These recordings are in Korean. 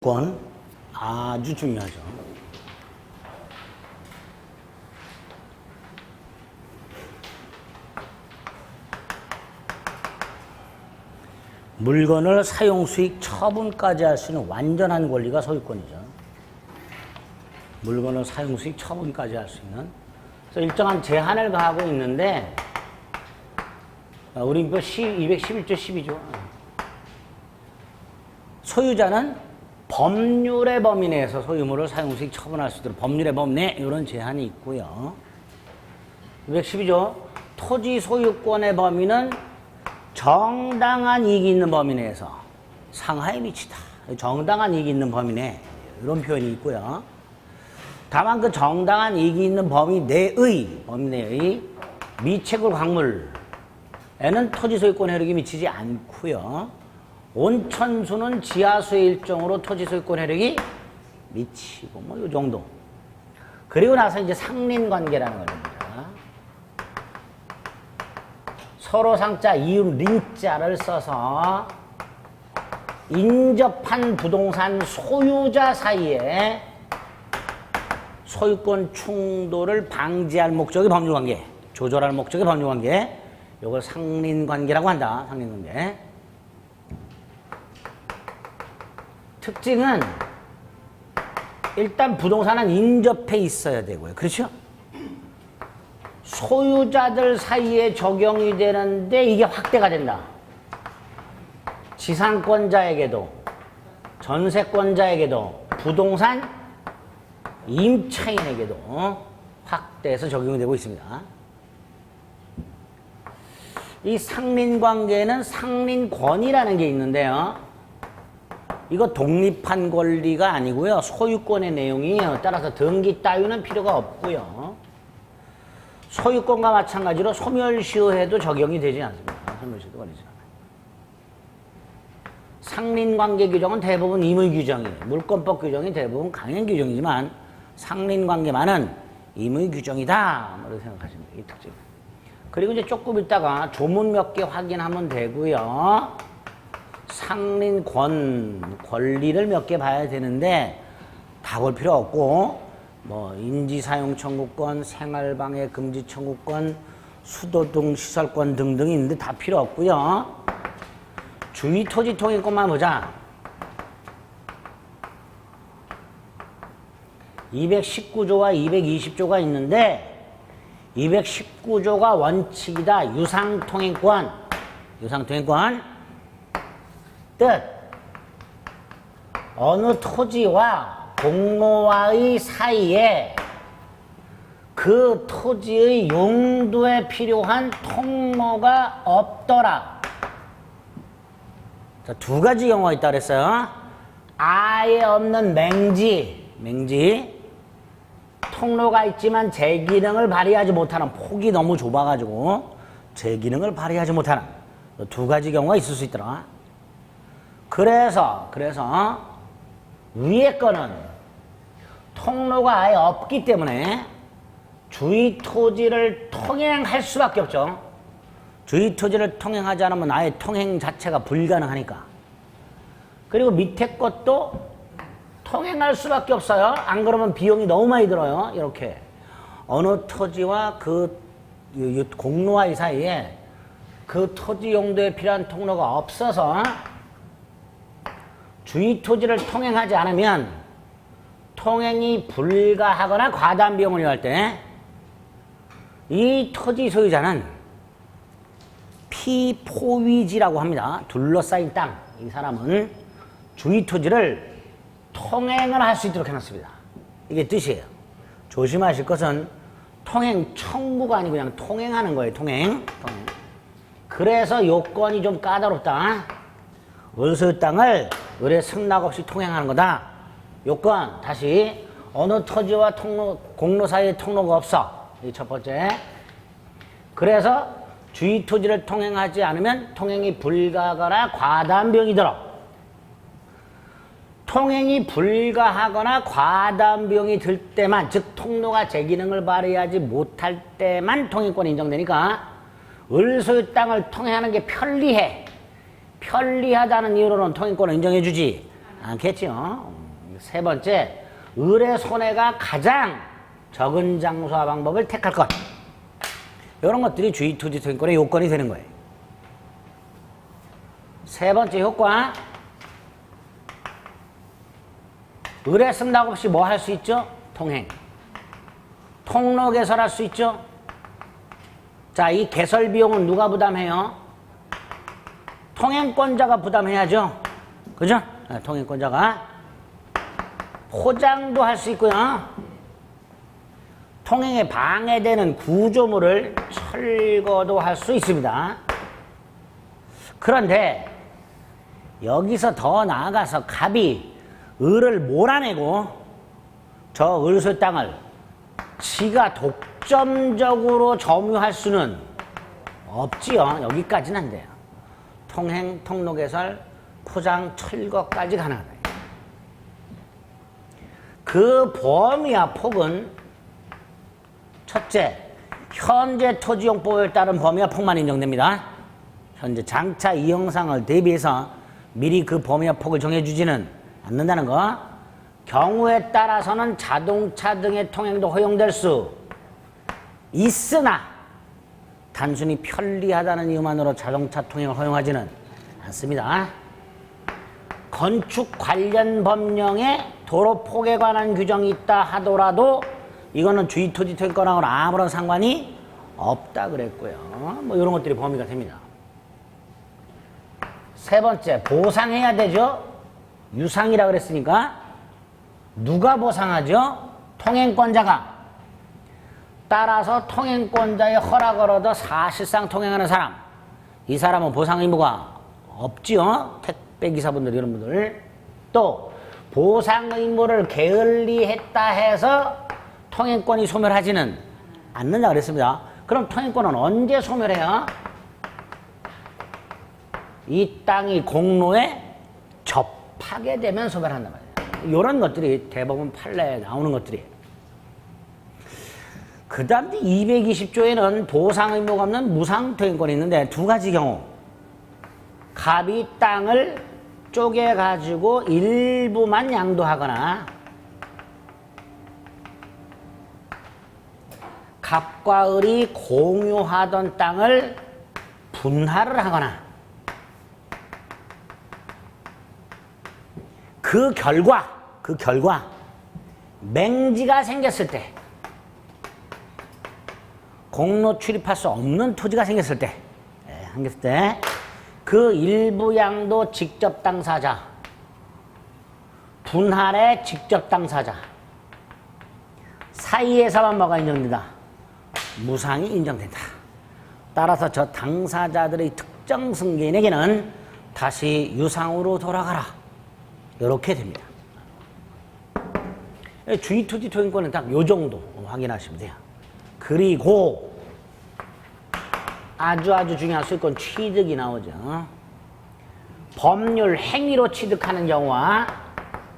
권 아주 중요하죠. 물건을 사용, 수익, 처분까지 할 수 있는 완전한 권리가 소유권이죠. 물건을 사용, 수익, 처분까지 할 수 있는. 그래서 일정한 제한을 가하고 있는데 우리 211조 12조 소유자는 법률의 범위 내에서 소유물을 사용, 수익, 처분할 수 있도록 법률의 범위 내 이런 제한이 있고요. 212조 토지 소유권의 범위는 정당한 이익이 있는 범위 내에서 상하에 미치다. 정당한 이익이 있는 범위 내 이런 표현이 있고요. 다만 그 정당한 이익이 있는 범위 내의 미채굴 광물에는 토지 소유권 혜력이 미치지 않고요. 온천수는 지하수의 일종으로 토지 소유권 혜력이 미치고 뭐 이 정도. 그리고 나서 이제 상린관계라는 겁니다. 서로 상자 이음 린자를 써서 인접한 부동산 소유자 사이에 소유권 충돌을 방지할 목적의 법률관계, 조절할 목적의 법률관계, 이걸 상린관계라고 한다. 상린관계. 특징은 일단 부동산은 인접해 있어야 되고요. 그렇죠? 소유자들 사이에 적용이 되는데 이게 확대가 된다. 지상권자에게도 전세권자에게도 부동산 임차인에게도 확대해서 적용이 되고 있습니다. 이 상린관계에는 상린권이라는 게 있는데요. 이거 독립한 권리가 아니고요. 소유권의 내용이에요. 따라서 등기 따위는 필요가 없고요. 소유권과 마찬가지로 소멸시효에도 적용이 되지 않습니다. 소멸시효도 걸리지 않아요. 상린관계 규정은 대부분 임의 규정이에요. 물권법 규정이 대부분 강행 규정이지만 상린관계만은 임의 규정이다. 이렇게 생각하시면 돼요. 이 특징. 그리고 이제 조금 있다가 조문 몇 개 확인하면 되고요. 상린권, 권리를 몇 개 봐야 되는데 다 볼 필요 없고 뭐 인지사용 청구권, 생활방해 금지 청구권, 수도등 시설권 등등이 있는데 다 필요 없고요. 주의토지 통행권만 보자. 219조와 220조가 있는데 219조가 원칙이다. 유상통행권. 유상통행권. 뜻. 어느 토지와 공로와의 사이에 그 토지의 용도에 필요한 통로가 없더라. 자, 두 가지 경우가 있다 그랬어요. 아예 없는 맹지. 통로가 있지만 제 기능을 발휘하지 못하는, 폭이 너무 좁아가지고 제 기능을 발휘하지 못하는 두 가지 경우가 있을 수 있더라. 그래서 위에 거는 통로가 아예 없기 때문에 주의 토지를 통행할 수밖에 없죠. 주의 토지를 통행하지 않으면 아예 통행 자체가 불가능하니까. 그리고 밑에 것도 통행할 수밖에 없어요. 안 그러면 비용이 너무 많이 들어요. 이렇게 어느 토지와 그 공로와의 사이에 그 토지 용도에 필요한 통로가 없어서 주의 토지를 통행하지 않으면 통행이 불가하거나 과다한 비용을 요할 때 이 토지 소유자는 피포위지라고 합니다. 둘러싸인 땅. 이 사람은 주의 토지를 통행을 할 수 있도록 해놨습니다. 이게 뜻이에요. 조심하실 것은 통행 청구가 아니고 그냥 통행하는 거예요. 통행. 그래서 요건이 좀 까다롭다. 을소유 땅을 을의 승낙 없이 통행하는 거다. 요건 다시 어느 토지와 공로 사이에 통로가 없어. 이 첫 번째. 그래서 주의 토지를 통행하지 않으면 통행이 불가하거나 과다한 비용이 들어. 통행이 불가하거나 과다한 비용이 들 때만, 즉 통로가 제 기능을 발휘하지 못할 때만 통행권이 인정되니까 을소유 땅을 통행하는 게 편리해. 편리하다는 이유로는 통행권을 인정해 주지 않겠죠. 세 번째, 을의 손해가 가장 적은 장소와 방법을 택할 것. 이런 것들이 주의투지투행권의 요건이 되는 거예요. 세 번째 효과, 을에 쓴다고 없이 뭐 할 수 있죠? 통행. 통로 개설할 수 있죠? 자, 이 개설 비용은 누가 부담해요? 통행권자가 부담해야죠. 그죠? 통행권자가. 포장도 할 수 있고요. 통행에 방해되는 구조물을 철거도 할 수 있습니다. 그런데 여기서 더 나아가서 갑이 을을 몰아내고 저 을소 땅을 지가 독점적으로 점유할 수는 없지요. 여기까지는 안 돼요. 통행, 통로 개설, 포장, 철거까지 가능하다. 그 범위와 폭은 첫째, 현재 토지용법에 따른 범위와 폭만 인정됩니다. 현재 장차 이 영상을 대비해서 미리 그 범위와 폭을 정해주지는 않는다는 거. 경우에 따라서는 자동차 등의 통행도 허용될 수 있으나 단순히 편리하다는 이유만으로 자동차 통행을 허용하지는 않습니다. 건축 관련 법령에 도로 폭에 관한 규정이 있다 하더라도 이거는 주의토지투행권하고는 아무런 상관이 없다 그랬고요. 뭐 이런 것들이 범위가 됩니다. 세 번째, 보상해야 되죠. 유상이라 그랬으니까 누가 보상하죠? 통행권자가. 따라서 통행권자의 허락을 얻어 사실상 통행하는 사람, 이 사람은 보상 의무가 없지요. 택배기사분들 이런 분들. 또 보상 의무를 게을리했다 해서 통행권이 소멸하지는 않는다 그랬습니다. 그럼 통행권은 언제 소멸해요? 이 땅이 공로에 접하게 되면 소멸한단 말이에요. 이런 것들이 대법원 판례에 나오는 것들이에요. 그 다음 220조에는 보상 의무가 없는 무상통행권이 있는데 두 가지 경우. 갑이 땅을 쪼개가지고 일부만 양도하거나 갑과 을이 공유하던 땅을 분할을 하거나 그 결과 맹지가 생겼을 때, 공로 출입할 수 없는 토지가 생겼을 때, 그 일부 양도 직접 당사자, 분할의 직접 당사자 사이에서만 뭐가 인정된다? 무상이 인정된다. 따라서 저 당사자들의 특정 승계인에게는 다시 유상으로 돌아가라. 이렇게 됩니다. 주의투지투행권은 딱 요 정도 확인하시면 돼요. 그리고 아주 중요한 소유권 취득이 나오죠. 법률 행위로 취득하는 경우와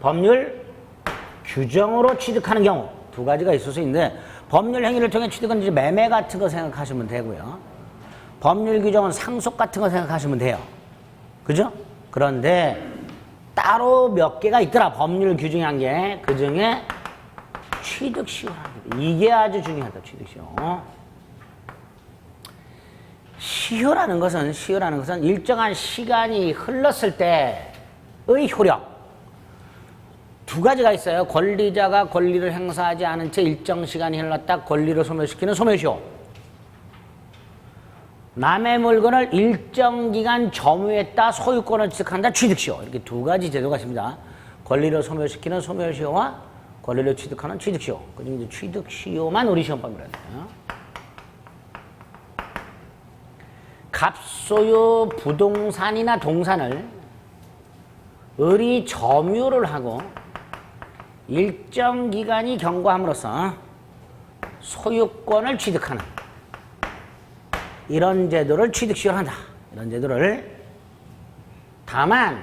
법률 규정으로 취득하는 경우 두 가지가 있을 수 있는데, 법률 행위를 통해 취득은 이제 매매 같은 거 생각하시면 되고요. 법률 규정은 상속 같은 거 생각하시면 돼요. 그죠? 그런데 따로 몇 개가 있더라. 법률 규정한 게. 그 중에 취득시효라는 게, 이게 아주 중요하다. 취득시효. 시효라는 것은 일정한 시간이 흘렀을 때의 효력. 두 가지가 있어요. 권리자가 권리를 행사하지 않은 채 일정 시간이 흘렀다 권리를 소멸시키는 소멸시효. 남의 물건을 일정 기간 점유했다 소유권을 취득한다 취득시효. 이렇게 두 가지 제도가 있습니다. 권리를 소멸시키는 소멸시효와 권리를 취득하는 취득시효. 그중에 취득시효만 우리 시험법이라 해요. 갑소유 부동산이나 동산을 을이 점유를 하고 일정 기간이 경과함으로써 소유권을 취득하는 이런 제도를 취득시효를 한다. 이런 제도를. 다만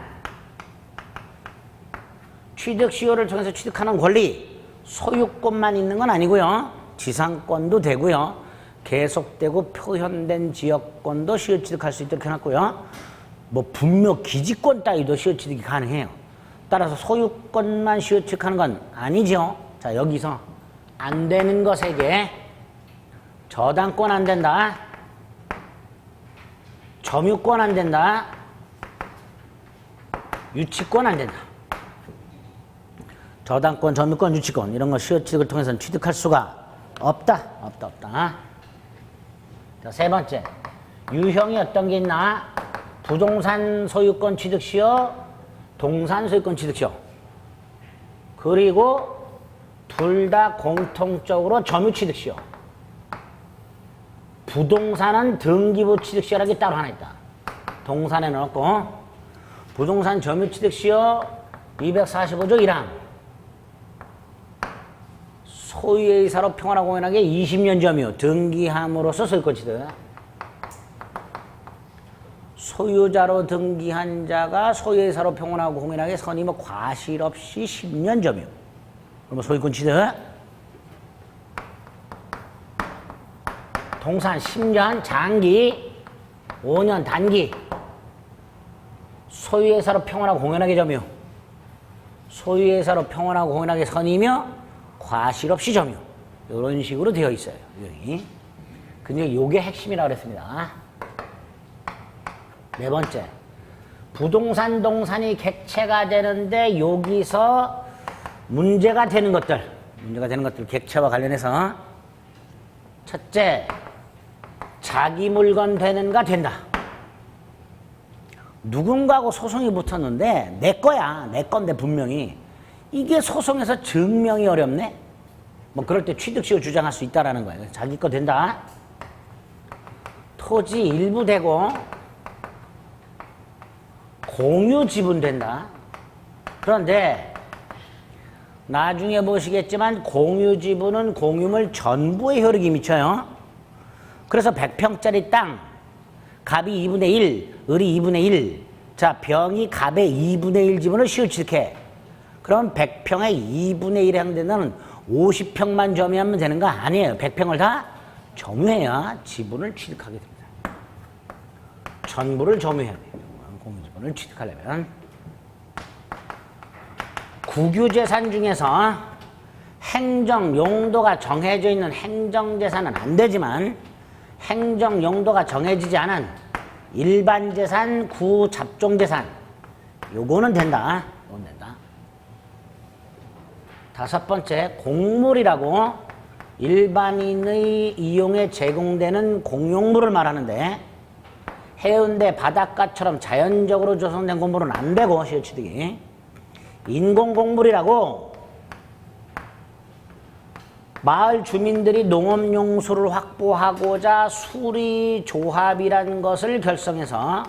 취득시효를 통해서 취득하는 권리, 소유권만 있는 건 아니고요. 지상권도 되고요. 계속되고 표현된 지역권도 시효 취득할 수 있도록 해놨고요. 뭐 분묘 기지권 따위도 시효 취득이 가능해요. 따라서 소유권만 시효취득하는 건 아니죠. 자, 여기서 안 되는 것에게 저당권 안 된다. 점유권 안 된다. 유치권 안 된다. 저당권, 점유권, 유치권 이런 거 시효취득을 통해서는 취득할 수가 없다. 없다. 자, 세 번째. 유형이 어떤 게 있나? 부동산 소유권 취득시효, 동산 소유권 취득시효. 그리고 둘 다 공통적으로 점유 취득시효. 부동산은 등기부 취득시효라는 게 따로 하나 있다. 동산에는 없고. 부동산 점유 취득시효 245조 1항. 소유의 의사로 평온하고 공연하게 20년 점유, 등기함으로써 소유권 취득. 소유자로 등기한 자가 소유의 의사로 평온하고 공연하게 선임 과실 없이 10년 점유. 그러면 소유권 취득. 동산 10년 장기, 5년 단기. 소유의 의사로 평온하고 공연하게 점유. 소유의 의사로 평온하고 공연하게 선이며 과실 없이 점유. 이런 식으로 되어 있어요. 근데 이게 핵심이라고 그랬습니다. 네 번째. 부동산 동산이 객체가 되는데 여기서 문제가 되는 것들 객체와 관련해서 첫째, 자기 물건 되는가 된다. 누군가하고 소송이 붙었는데 내 거야. 내 건데 분명히. 이게 소송에서 증명이 어렵네. 뭐 그럴 때 취득시효 주장할 수 있다라는 거예요. 자기 거 된다. 토지 일부 되고 공유 지분 된다. 그런데 나중에 보시겠지만 공유 지분은 공유물 전부의 효력이 미쳐요. 그래서 100평짜리 땅 갑이 2분의 1, 을이 2분의 1. 자, 병이 갑의 2분의 1 지분을 시효취득해. 그럼 100평에 2분의 1에 해당되는 50평만 점유하면 되는 거 아니에요. 100평을 다 점유해야 지분을 취득하게 됩니다. 전부를 점유해야 돼요. 공유지분을 취득하려면. 국유재산 중에서 행정 용도가 정해져 있는 행정재산은 안 되지만 행정 용도가 정해지지 않은 일반재산, 구잡종재산 요거는 된다. 요건 된다. 다섯 번째, 공물이라고 일반인의 이용에 제공되는 공용물을 말하는데 해운대 바닷가처럼 자연적으로 조성된 공물은 안 되고 시효취득이. 인공공물이라고 마을 주민들이 농업용수를 확보하고자 수리조합이라는 것을 결성해서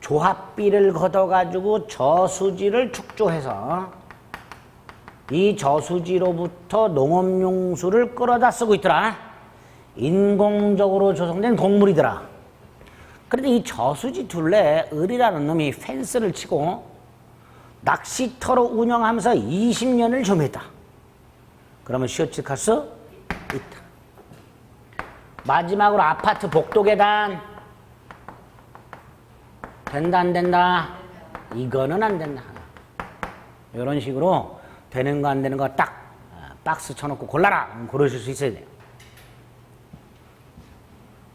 조합비를 걷어가지고 저수지를 축조해서 이 저수지로부터 농업용수를 끌어다 쓰고 있더라. 인공적으로 조성된 공물이더라. 그런데 이 저수지 둘레에 을이라는 놈이 펜스를 치고 낚시터로 운영하면서 20년을 점유했다. 그러면 시효취득할 수 있다. 마지막으로 아파트 복도 계단 된다 안 된다? 이거는 안 된다. 이런 식으로 되는 거 안 되는 거 딱 박스 쳐놓고 골라라 고르실 수 있어야 돼요.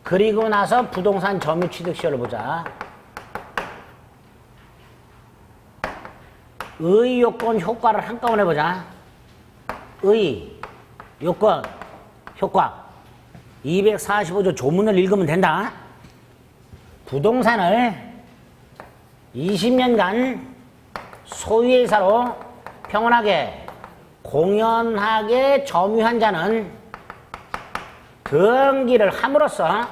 그리고 나서 부동산 점유 취득시효를 보자. 의, 요건, 효과를 한꺼번에 보자. 의, 요건, 효과. 245조 조문을 읽으면 된다. 부동산을 20년간 소유의사로 평온하게, 공연하게 점유한 자는 등기를 함으로써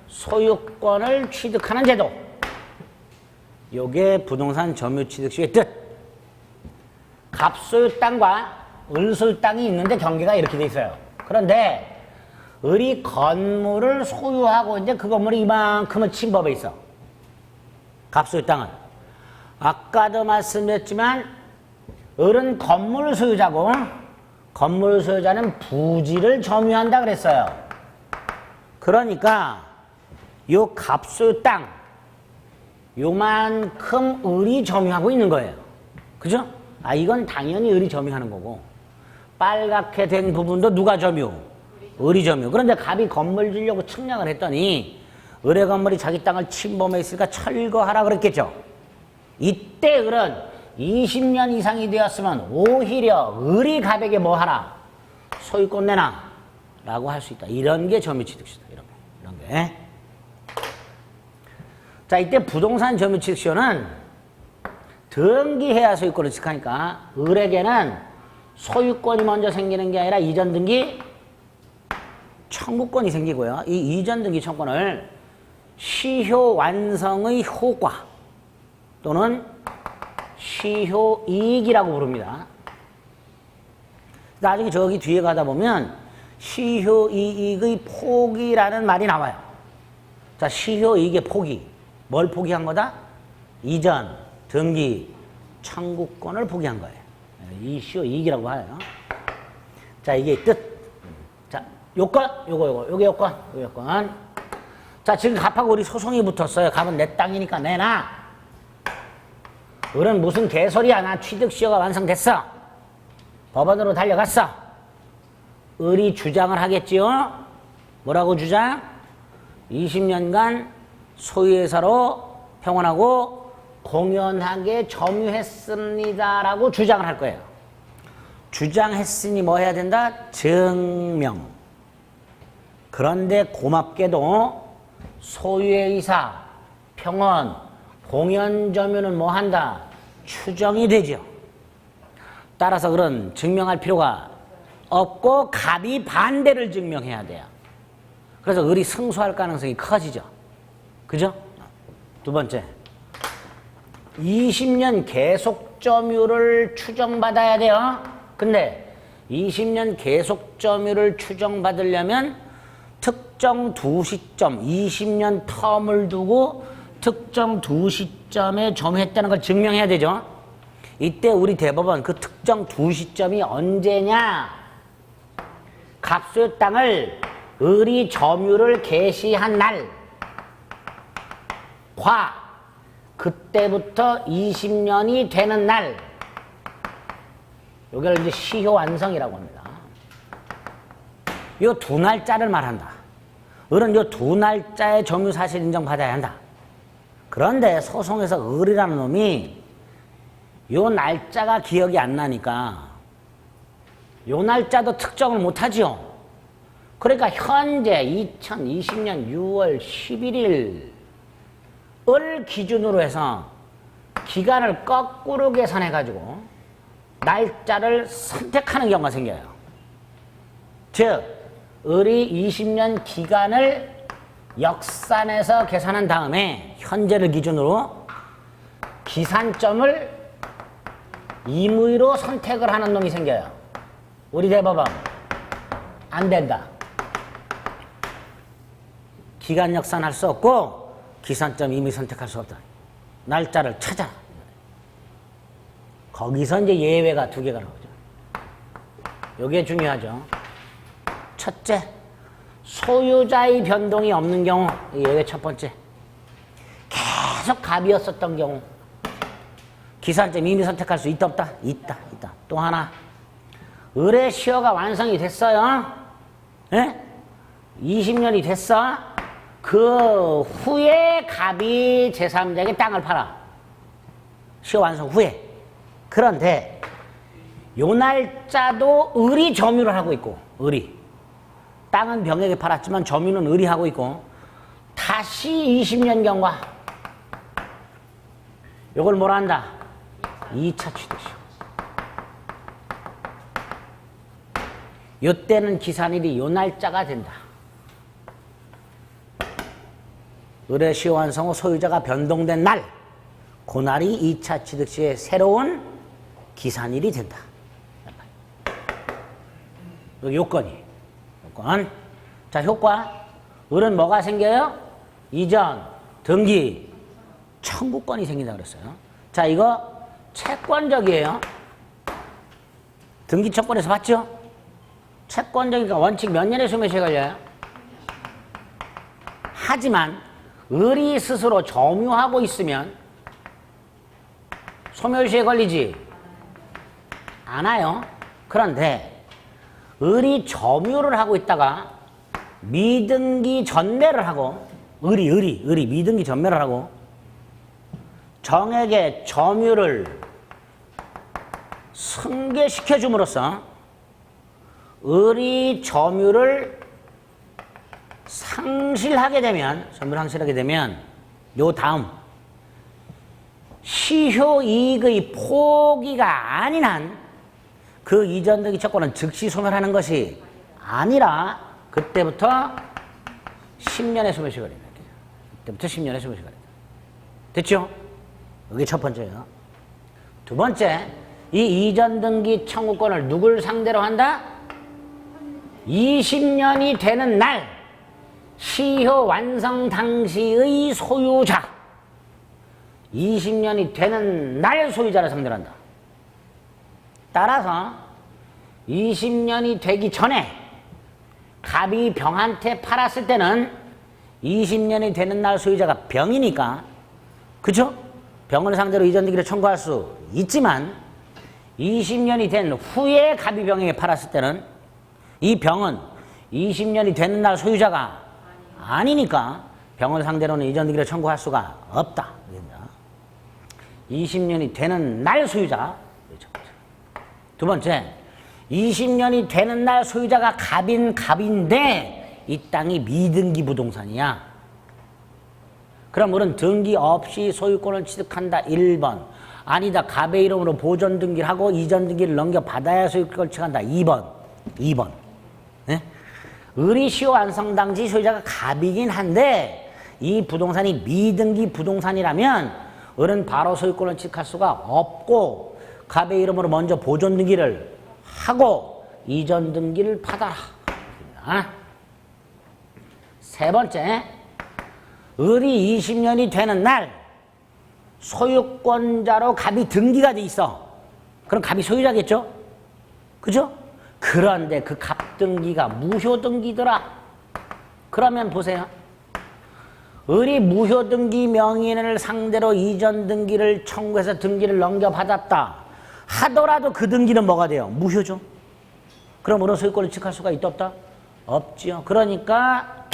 소유권을 취득하는 제도. 요게 부동산 점유 취득시효의 뜻. 갑소유 땅과 을소유 땅이 있는데 경계가 이렇게 돼 있어요. 그런데 을이 건물을 소유하고 이제 그 건물이 이만큼은 침범해 있어. 갑소유 땅은. 아까도 말씀드렸지만 을은 건물 소유자고 건물 소유자는 부지를 점유한다 그랬어요. 그러니까 요 갑소유 땅 요만큼 을이 점유하고 있는 거예요. 그죠? 아, 이건 당연히 을이 점유하는 거고. 빨갛게 된 부분도 누가 점유? 을이 점유. 그런데 갑이 건물 지려고 측량을 했더니 을의 건물이 자기 땅을 침범해 있으니까 철거하라 그랬겠죠. 이때 을은 20년 이상이 되었으면 오히려 을이 갑에게 뭐 하라? 소유권 내놔 라고 할 수 있다. 이런 게 점유취득시다. 이런 게. 자, 이때 부동산 점유취득시효는 등기해야 소유권을 취득하니까 을에게는 소유권이 먼저 생기는 게 아니라 이전 등기 청구권이 생기고요. 이 이전 등기 청구권을 시효 완성의 효과 또는 시효 이익이라고 부릅니다. 나중에 저기 뒤에 가다 보면 시효 이익의 포기라는 말이 나와요. 자, 시효 이익의 포기. 뭘 포기한 거다? 이전, 등기, 청구권을 포기한 거예요. 이 시효 이익이라고 해요. 자, 이게 뜻. 자, 요건, 요게 요건, 요 요건. 자, 지금 갑하고 우리 소송이 붙었어요. 갑은 내 땅이니까 내놔. 을은 무슨 개소리야. 나 취득시효가 완성됐어. 법원으로 달려갔어. 을이 주장을 하겠지요. 뭐라고 주장? 20년간 소유회사로 평온하고 공연하게 점유했습니다라고 주장을 할 거예요. 주장했으니 뭐 해야 된다? 증명. 그런데 고맙게도 소유의 의사, 평온, 공연 점유는 뭐 한다? 추정이 되죠. 따라서 그런 증명할 필요가 없고 갑이 반대를 증명해야 돼요. 그래서 을이 승소할 가능성이 커지죠. 그죠? 두 번째, 20년 계속 점유를 추정받아야 돼요. 근데 20년 계속 점유를 추정받으려면 특정 두 시점, 20년 텀을 두고 특정 두 시점에 점유했다는 걸 증명해야 되죠. 이때 우리 대법원 그 특정 두 시점이 언제냐? 갑소유 땅을 을이 점유를 개시한 날 과 그때부터 20년이 되는 날, 요걸 이제 시효 완성이라고 합니다. 요 두 날짜를 말한다. 을은 요 두 날짜의 점유 사실 인정받아야 한다. 그런데 소송에서 을이라는 놈이 요 날짜가 기억이 안 나니까 요 날짜도 특정을 못하지요. 그러니까 현재 2020년 6월 11일 을 기준으로 해서 기간을 거꾸로 계산해가지고 날짜를 선택하는 경우가 생겨요. 즉, 을이 20년 기간을 역산해서 계산한 다음에 현재를 기준으로 기산점을 임의로 선택을 하는 놈이 생겨요. 우리 대법원 안 된다. 기간 역산할 수 없고 기산점 임의 선택할 수 없다. 날짜를 찾아라. 거기서 이제 예외가 두 개가 나오죠. 이게 중요하죠. 첫째, 소유자의 변동이 없는 경우, 예외 첫 번째. 계속 갑이었었던 경우, 기산점 임의 선택할 수 있다 없다? 있다. 또 하나, 을의 시효가 완성이 됐어요. 예? 20년이 됐어. 그 후에 갑이 제3자에게 땅을 팔아. 시효 완성 후에. 그런데 요 날짜도 을이 점유를 하고 있고, 을이. 땅은 병에게 팔았지만 점유는 을이 하고 있고, 다시 20년 경과. 요걸 뭐라 한다? 2차 취득시효. 요때는 기산일이 요 날짜가 된다. 을의 시효 완성 후 소유자가 변동된 날, 그날이 2차 취득시의 새로운 기산일이 된다. 요건이. 요건. 자, 효과. 을은 뭐가 생겨요? 이전, 등기, 청구권이 생긴다 그랬어요. 자, 이거 채권적이에요. 등기 청구권에서 봤죠? 채권적이니까 원칙 몇 년에 소멸시효 걸려요? 하지만 을이 스스로 점유하고 있으면 소멸시에 걸리지 않아요. 그런데 을이 점유를 하고 있다가 미등기 전매를 하고 을이 미등기 전매를 하고 정에게 점유를 승계시켜 줌으로써 을이 점유를 상실하게 되면 요 다음 시효이익의 포기가 아닌 한 그 이전 등기 채권은 즉시 소멸하는 것이 아니라 그때부터 10년의 소멸시효가 됩니다. 그때부터 10년의 소멸시효가 됩니다. 됐죠? 이게 첫 번째예요. 두 번째, 이 이전 등기 청구권을 누굴 상대로 한다? 20년이 되는 날 시효 완성 당시의 소유자, 20년이 되는 날 소유자를 상대로 한다. 따라서 20년이 되기 전에 갑이 병한테 팔았을 때는 20년이 되는 날 소유자가 병이니까, 그쵸? 병을 상대로 이전 등기를 청구할 수 있지만 20년이 된 후에 갑이 병에게 팔았을 때는 이 병은 20년이 되는 날 소유자가 아니니까 병을 상대로는 이전 등기를 청구할 수가 없다. 20년이 되는 날 소유자. 두 번째, 20년이 되는 날 소유자가 갑인데 이 땅이 미등기 부동산이야. 그럼 우리는 등기 없이 소유권을 취득한다. 1번. 아니다. 갑의 이름으로 보존 등기를 하고 이전 등기를 넘겨받아야 소유권을 취득한다. 2번. 네? 을이 시효 완성 당시 소유자가 갑이긴 한데 이 부동산이 미등기 부동산이라면 을은 바로 소유권을 취득할 수가 없고 갑의 이름으로 먼저 보존 등기를 하고 이전 등기를 받아라. 세 번째, 을이 20년이 되는 날 소유권자로 갑이 등기가 돼 있어. 그럼 갑이 소유자겠죠? 그죠? 그런데 그 갑 등기가 무효 등기더라. 그러면 보세요. 을이 무효 등기 명의인을 상대로 이전 등기를 청구해서 등기를 넘겨받았다 하더라도 그 등기는 뭐가 돼요? 무효죠. 그럼 을은 소유권을 취득할 수가 있다 없다? 없지요. 그러니까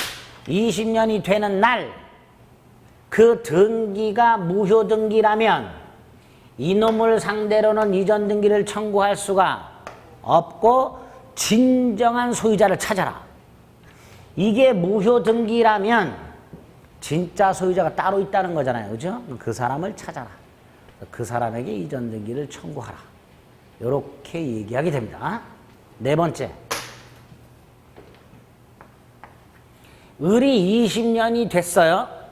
20년이 되는 날 그 등기가 무효 등기라면 이놈을 상대로는 이전 등기를 청구할 수가 없고 진정한 소유자를 찾아라. 이게 무효 등기라면 진짜 소유자가 따로 있다는 거잖아요. 그죠? 그 사람을 찾아라. 그 사람에게 이전 등기를 청구하라. 이렇게 얘기하게 됩니다. 네 번째, 을이 20년이 됐어요.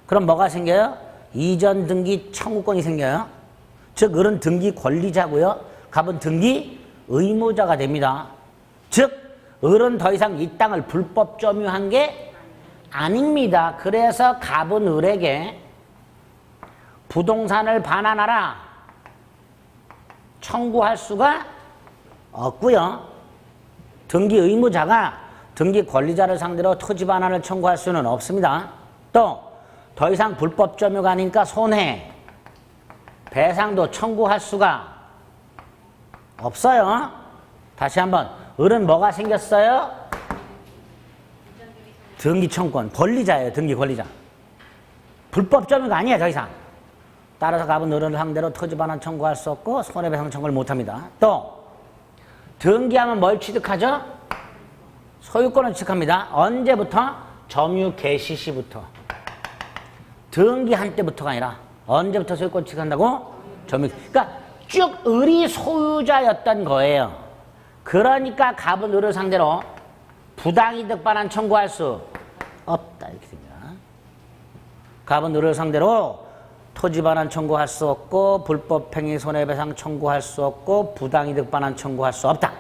그럼 뭐가 생겨요? 이전 등기 청구권이 생겨요. 즉 을은 등기 권리자고요. 갑은 등기 의무자가 됩니다. 즉 을은 더 이상 이 땅을 불법 점유한 게 아닙니다. 그래서 갑은 을에게 부동산을 반환하라 청구할 수가 없고요. 등기 의무자가 등기 권리자를 상대로 토지 반환을 청구할 수는 없습니다. 또 더 이상 불법 점유가 아니니까 손해, 배상도 청구할 수가 없어요. 다시 한번, 을은 뭐가 생겼어요? 등기 청구권, 권리자예요. 등기 권리자. 불법 점유가 아니에요. 더 이상. 따라서 갑은 을을 상대로 토지 반환 청구할 수 없고 손해배상 청구를 못합니다. 또 등기하면 뭘 취득하죠? 소유권을 취득합니다. 언제부터? 점유 개시 시부터. 등기한 때부터가 아니라 언제부터 소유권 취득한다고? 점유. 그러니까 쭉 을이 소유자였던 거예요. 그러니까 갑은 을을 상대로 부당이득 반환 청구할 수 없다. 이렇게 됩니다. 갑은 을을 상대로 토지 반환 청구할 수 없고 불법 행위 손해배상 청구할 수 없고 부당이득 반환 청구할 수 없다.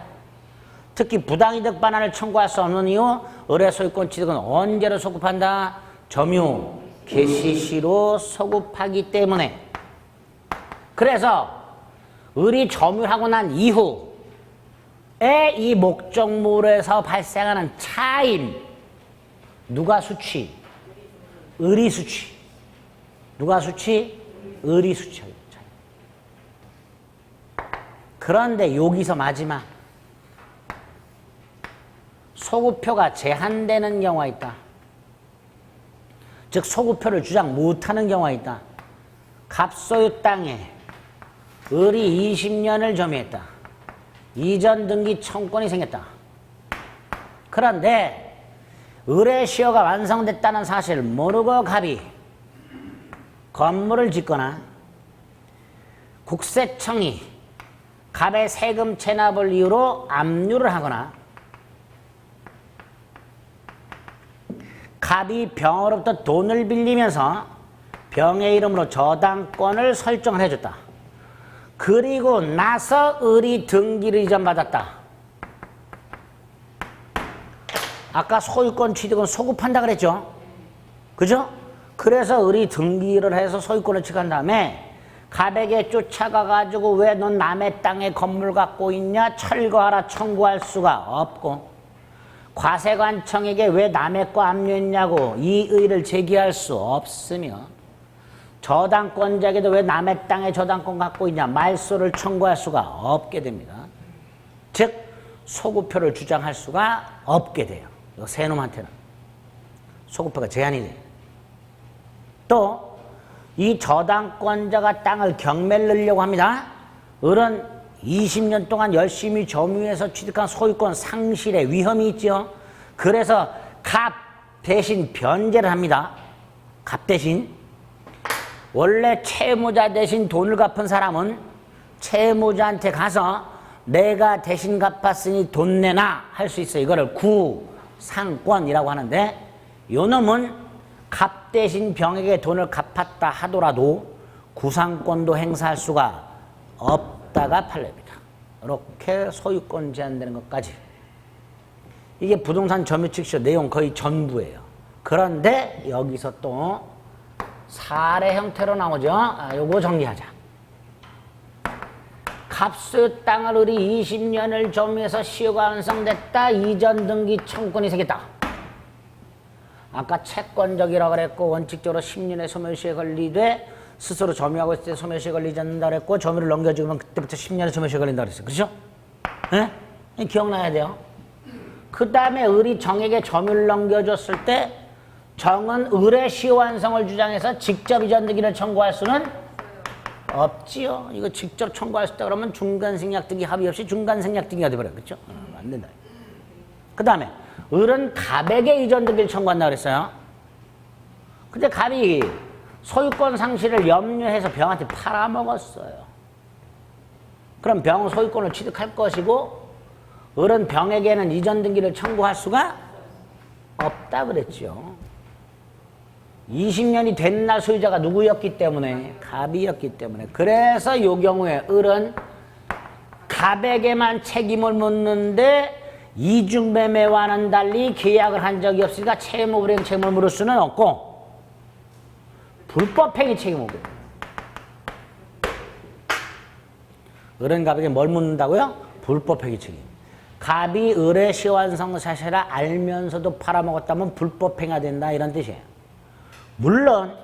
특히 부당이득 반환을 청구할 수 없는 이유, 을의 소유권 취득은 언제로 소급한다? 점유 개시시로 소급하기 때문에. 그래서 을이 점유하고 난 이후에 이 목적물에서 발생하는 차임, 누가 수취? 을이 수취. 누가 수취? 을이 수취. 그런데 여기서 마지막 소구표가 제한되는 경우가 있다. 즉 소구표를 주장 못하는 경우가 있다. 갑소유 땅에 을이 20년을 점유했다. 이전 등기 청구권이 생겼다. 그런데 을의 시효가 완성됐다는 사실을 모르고 갑이 건물을 짓거나 국세청이 갑의 세금 체납을 이유로 압류를 하거나 갑이 병으로부터 돈을 빌리면서 병의 이름으로 저당권을 설정을 해줬다. 그리고 나서 을이 등기를 이전받았다. 아까 소유권 취득은 소급한다 그랬죠? 그죠? 그래서 을이 등기를 해서 소유권을 취득한 다음에 갑에게 쫓아가가지고 왜 넌 남의 땅에 건물 갖고 있냐? 철거하라 청구할 수가 없고, 과세관청에게 왜 남의 거 압류했냐고 이 의를 제기할 수 없으며, 저당권자에게도 왜 남의 땅에 저당권 갖고 있냐 말소를 청구할 수가 없게 됩니다. 즉 소구표를 주장할 수가 없게 돼요. 이 세 놈한테는 소구표가 제한이 돼요. 또 이 저당권자가 땅을 경매를 넣으려고 합니다. 을은 20년 동안 열심히 점유해서 취득한 소유권 상실의 위험이 있죠. 그래서 갑 대신 변제를 합니다. 갑 대신. 원래 채무자 대신 돈을 갚은 사람은 채무자한테 가서 내가 대신 갚았으니 돈 내놔 할 수 있어요. 이거를 구상권이라고 하는데, 요 놈은 갑 대신 병에게 돈을 갚았다 하더라도 구상권도 행사할 수가 없다가 판례입니다. 이렇게 소유권 제한되는 것까지. 이게 부동산 점유측시 내용 거의 전부예요. 그런데 여기서 또 사례 형태로 나오죠. 요거 정리하자. 갑소유 땅을 을이 20년을 점유해서 시효가 완성됐다. 이전 등기 청구권이 생겼다. 아까 채권적이라고 그랬고, 원칙적으로 10년의 소멸시에 걸리되 스스로 점유하고 있을 때 소멸시에 걸리지 않는다 그랬고, 점유를 넘겨주면 그때부터 10년의 소멸시에 걸린다 그랬어요. 그렇죠? 예? 기억나야 돼요. 그 다음에 을이 정에게 점유를 넘겨줬을 때 정은 을의 시효 완성을 주장해서 직접 이전 등기를 청구할 수는 없지요. 이거 직접 청구할 수 있다 그러면 중간생략 등기 합의 없이 중간생략 등기가 돼버려요. 그렇죠? 안 된다. 그 다음에 을은 갑에게 이전 등기를 청구한다 그랬어요. 근데 갑이 소유권 상실을 염려해서 병한테 팔아먹었어요. 그럼 병은 소유권을 취득할 것이고, 을은 병에게는 이전 등기를 청구할 수가 없다 그랬죠. 20년이 된 날 소유자가 누구였기 때문에? 갑이었기 때문에. 그래서 이 경우에 을은 갑에게만 책임을 묻는데 이중매매와는 달리 계약을 한 적이 없으니까 채무불이행 책임을 물을 수는 없고, 불법행위 책임을 묻고. 을은 갑에게 뭘 묻는다고요? 불법행위 책임. 갑이 을의 시효완성 사실을 알면서도 팔아먹었다면 불법행위가 된다, 이런 뜻이에요. 물론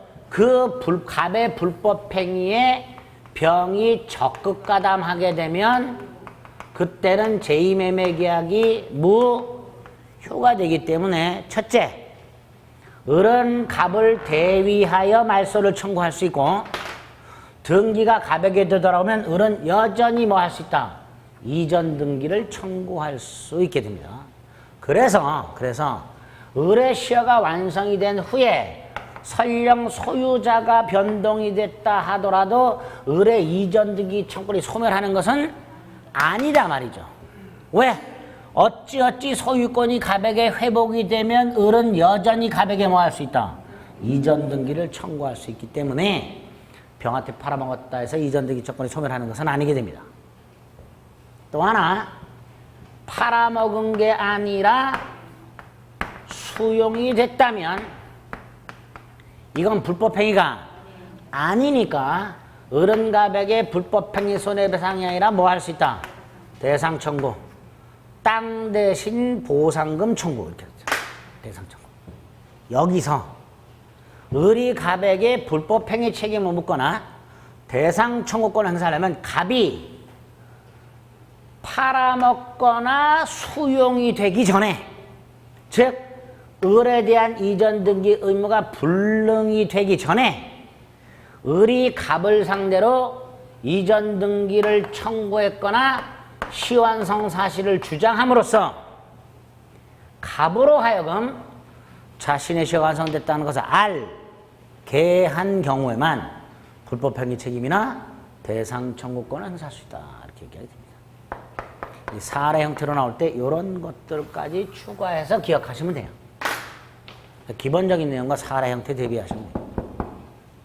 갑의 불법행위에 병이 적극가담하게 되면 그때는 제2매매계약이 무효가 되기 때문에, 첫째, 을은 갑을 대위하여 말소를 청구할 수 있고, 등기가 갑에게 되돌아오면 을은 여전히 뭐 할 수 있다? 이전 등기를 청구할 수 있게 됩니다. 그래서 을의 시효가 완성이 된 후에 설령 소유자가 변동이 됐다 하더라도 을의 이전 등기 청구권이 소멸하는 것은 아니다 말이죠. 왜? 어찌어찌 소유권이 갑에게 회복이 되면 을은 여전히 갑에게 뭐 할 수 있다? 이전 등기를 청구할 수 있기 때문에 병한테 팔아먹었다 해서 이전 등기 청구권이 소멸하는 것은 아니게 됩니다. 또 하나, 팔아먹은 게 아니라 수용이 됐다면 이건 불법행위가 아니니까 을은 갑에게 불법행위 손해배상이 아니라 뭐 할 수 있다? 대상 청구. 땅 대신 보상금 청구. 이렇게 했죠. 대상 청구. 여기서 을이 갑에게 불법행위 책임을 묻거나 대상 청구권을 행사하려면 갑이 팔아먹거나 수용이 되기 전에, 즉 을에 대한 이전 등기 의무가 불능이 되기 전에 을이 갑을 상대로 이전 등기를 청구했거나 시완성 사실을 주장함으로써 갑으로 하여금 자신의 시효가 완성됐다는 것을 알게 한 경우에만 불법행위 책임이나 대상 청구권을 행사할 수 있다. 이렇게 얘기하게 됩니다. 이 사례 형태로 나올 때 이런 것들까지 추가해서 기억하시면 돼요. 기본적인 내용과 사례 형태 대비하시면 돼요.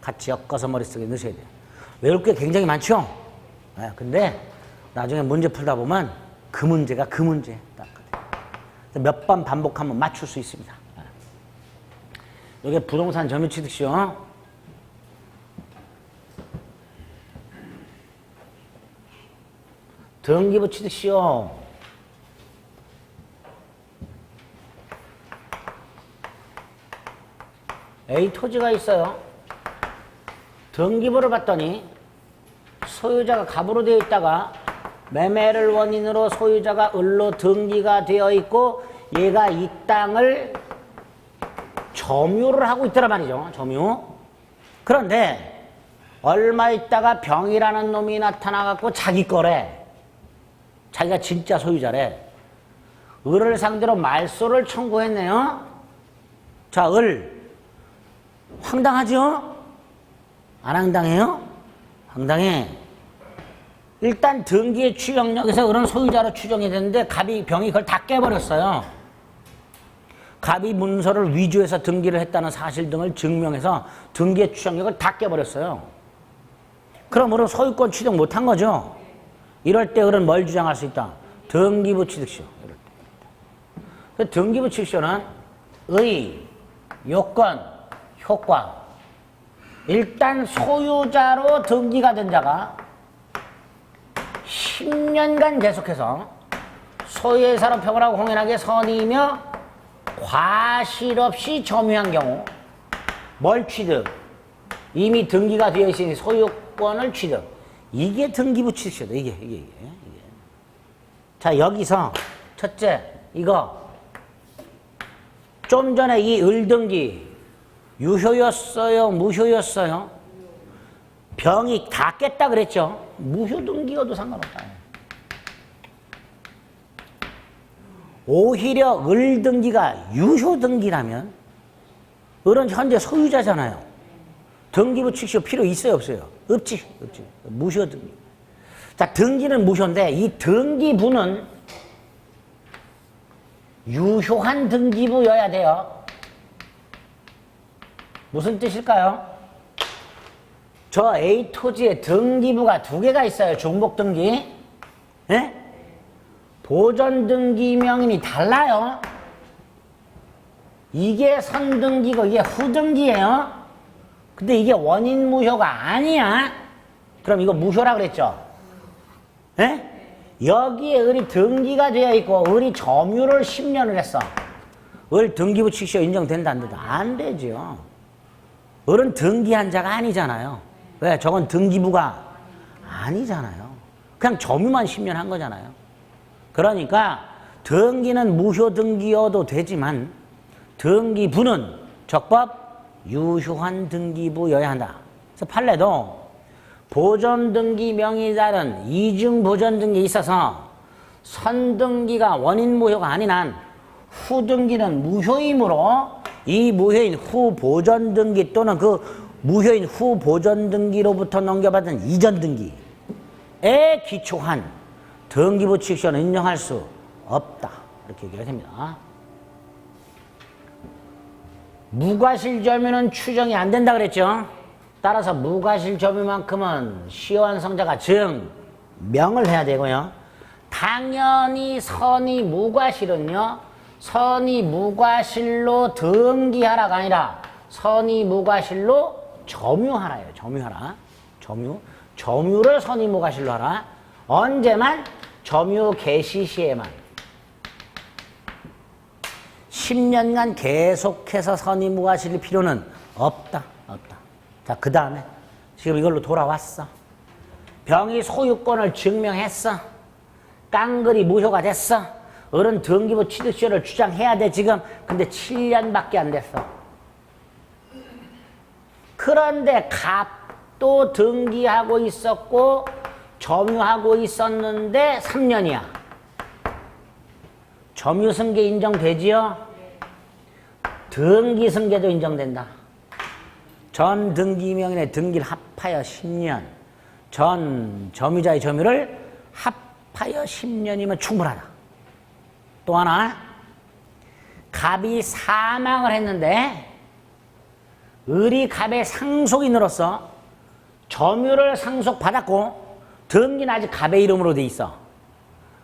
같이 엮어서 머릿속에 넣으셔야 돼요. 외울 게 굉장히 많죠? 네, 근데 나중에 문제 풀다 보면 그 문제가 그 문제 딱 몇 번 반복하면 맞출 수 있습니다. 이게 부동산 점유취득시효. 등기부 취득시효. A 토지가 있어요. 등기부를 봤더니 소유자가 갑으로 되어 있다가 매매를 원인으로 소유자가 을로 등기가 되어 있고 얘가 이 땅을 점유를 하고 있더란 말이죠. 점유. 그런데 얼마 있다가 병이라는 놈이 나타나갖고 자기 거래. 자기가 진짜 소유자래. 을을 상대로 말소를 청구했네요. 자, 을. 황당하죠? 안 황당해요? 황당해. 일단 등기의 추정력에서 을은 소유자로 추정이 됐는데 갑이 병이 그걸 다 깨버렸어요. 갑이 문서를 위조해서 등기를 했다는 사실 등을 증명해서 등기의 추정력을 다 깨버렸어요. 그럼 을은 소유권 취득 못한 거죠. 이럴 때 을은 뭘 주장할 수 있다? 등기부 취득시효. 이럴 때. 등기부 취득시효는 의, 요건, 효과. 일단 소유자로 등기가 된 자가 10년간 계속해서 소유의 사로 평온하고 공연하게 선의이며 과실 없이 점유한 경우 뭘 취득? 이미 등기가 되어 있으니 소유권을 취득. 이게 등기부 취득시효다. 이게. 자, 여기서 첫째, 이거 좀 전에 이 을등기 유효였어요? 무효였어요? 병이 다 깼다 그랬죠? 무효등기여도 상관없다. 오히려 을등기가 유효등기라면 을은 현재 소유자잖아요. 등기부 취득시효 필요 있어요? 없어요? 없지. 무효등기. 자, 등기는 무효인데 이 등기부는 유효한 등기부여야 돼요. 무슨 뜻일까요? 저 A 토지에 등기부가 2개가 있어요. 중복등기. 예? 보존등기 명인이 달라요. 이게 선등기고 이게 후등기예요. 근데 이게 원인 무효가 아니야. 그럼 이거 무효라 그랬죠? 예? 여기에 을이 등기가 되어 있고 을이 점유를 10년을 했어. 을 등기부 취득시효 인정된다 안 된다? 안 되죠. 을은 등기한 자가 아니잖아요. 왜? 저건 등기부가 아니잖아요. 그냥 점유만 10년 한 거잖아요. 그러니까 등기는 무효등기여도 되지만 등기부는 적법 유효한 등기부여야 한다. 그래서 판례도 보존등기 명의에 따른 이중보존등기에 있어서 선등기가 원인 무효가 아닌 한 후등기는 무효이므로 이 무효인 후보존등기 또는 그 무효인 후보존등기로부터 넘겨받은 이전등기에 기초한 등기부 취득시효는 인정할 수 없다. 이렇게 얘기가 됩니다. 무과실 점유는 추정이 안 된다 그랬죠. 따라서 무과실 점유만큼은 시효완성자가 증명을 해야 되고요. 당연히 선의 무과실은요. 선의 무과실로 등기하라가 아니라 선의 무과실로 점유하라예요. 점유하라. 점유를 선의 무과실로 하라. 언제만? 점유 개시 시에만. 10년간 계속해서 선의 무과실일 필요는 없다. 자, 그 다음에 지금 이걸로 돌아왔어. 병이 소유권을 증명했어. 깡그리 무효가 됐어. 어른 등기부 취득시효를 주장해야 돼 지금. 근데 7년밖에 안 됐어. 그런데 갑도 등기하고 있었고 점유하고 있었는데 3년이야. 점유승계 인정되지요? 등기승계도 인정된다. 전 등기명인의 등기를 합하여 10년, 전 점유자의 점유를 합하여 10년이면 충분하다. 또 하나, 갑이 사망을 했는데 을이 갑의 상속인으로서 점유를 상속받았고 등기는 아직 갑의 이름으로 돼 있어.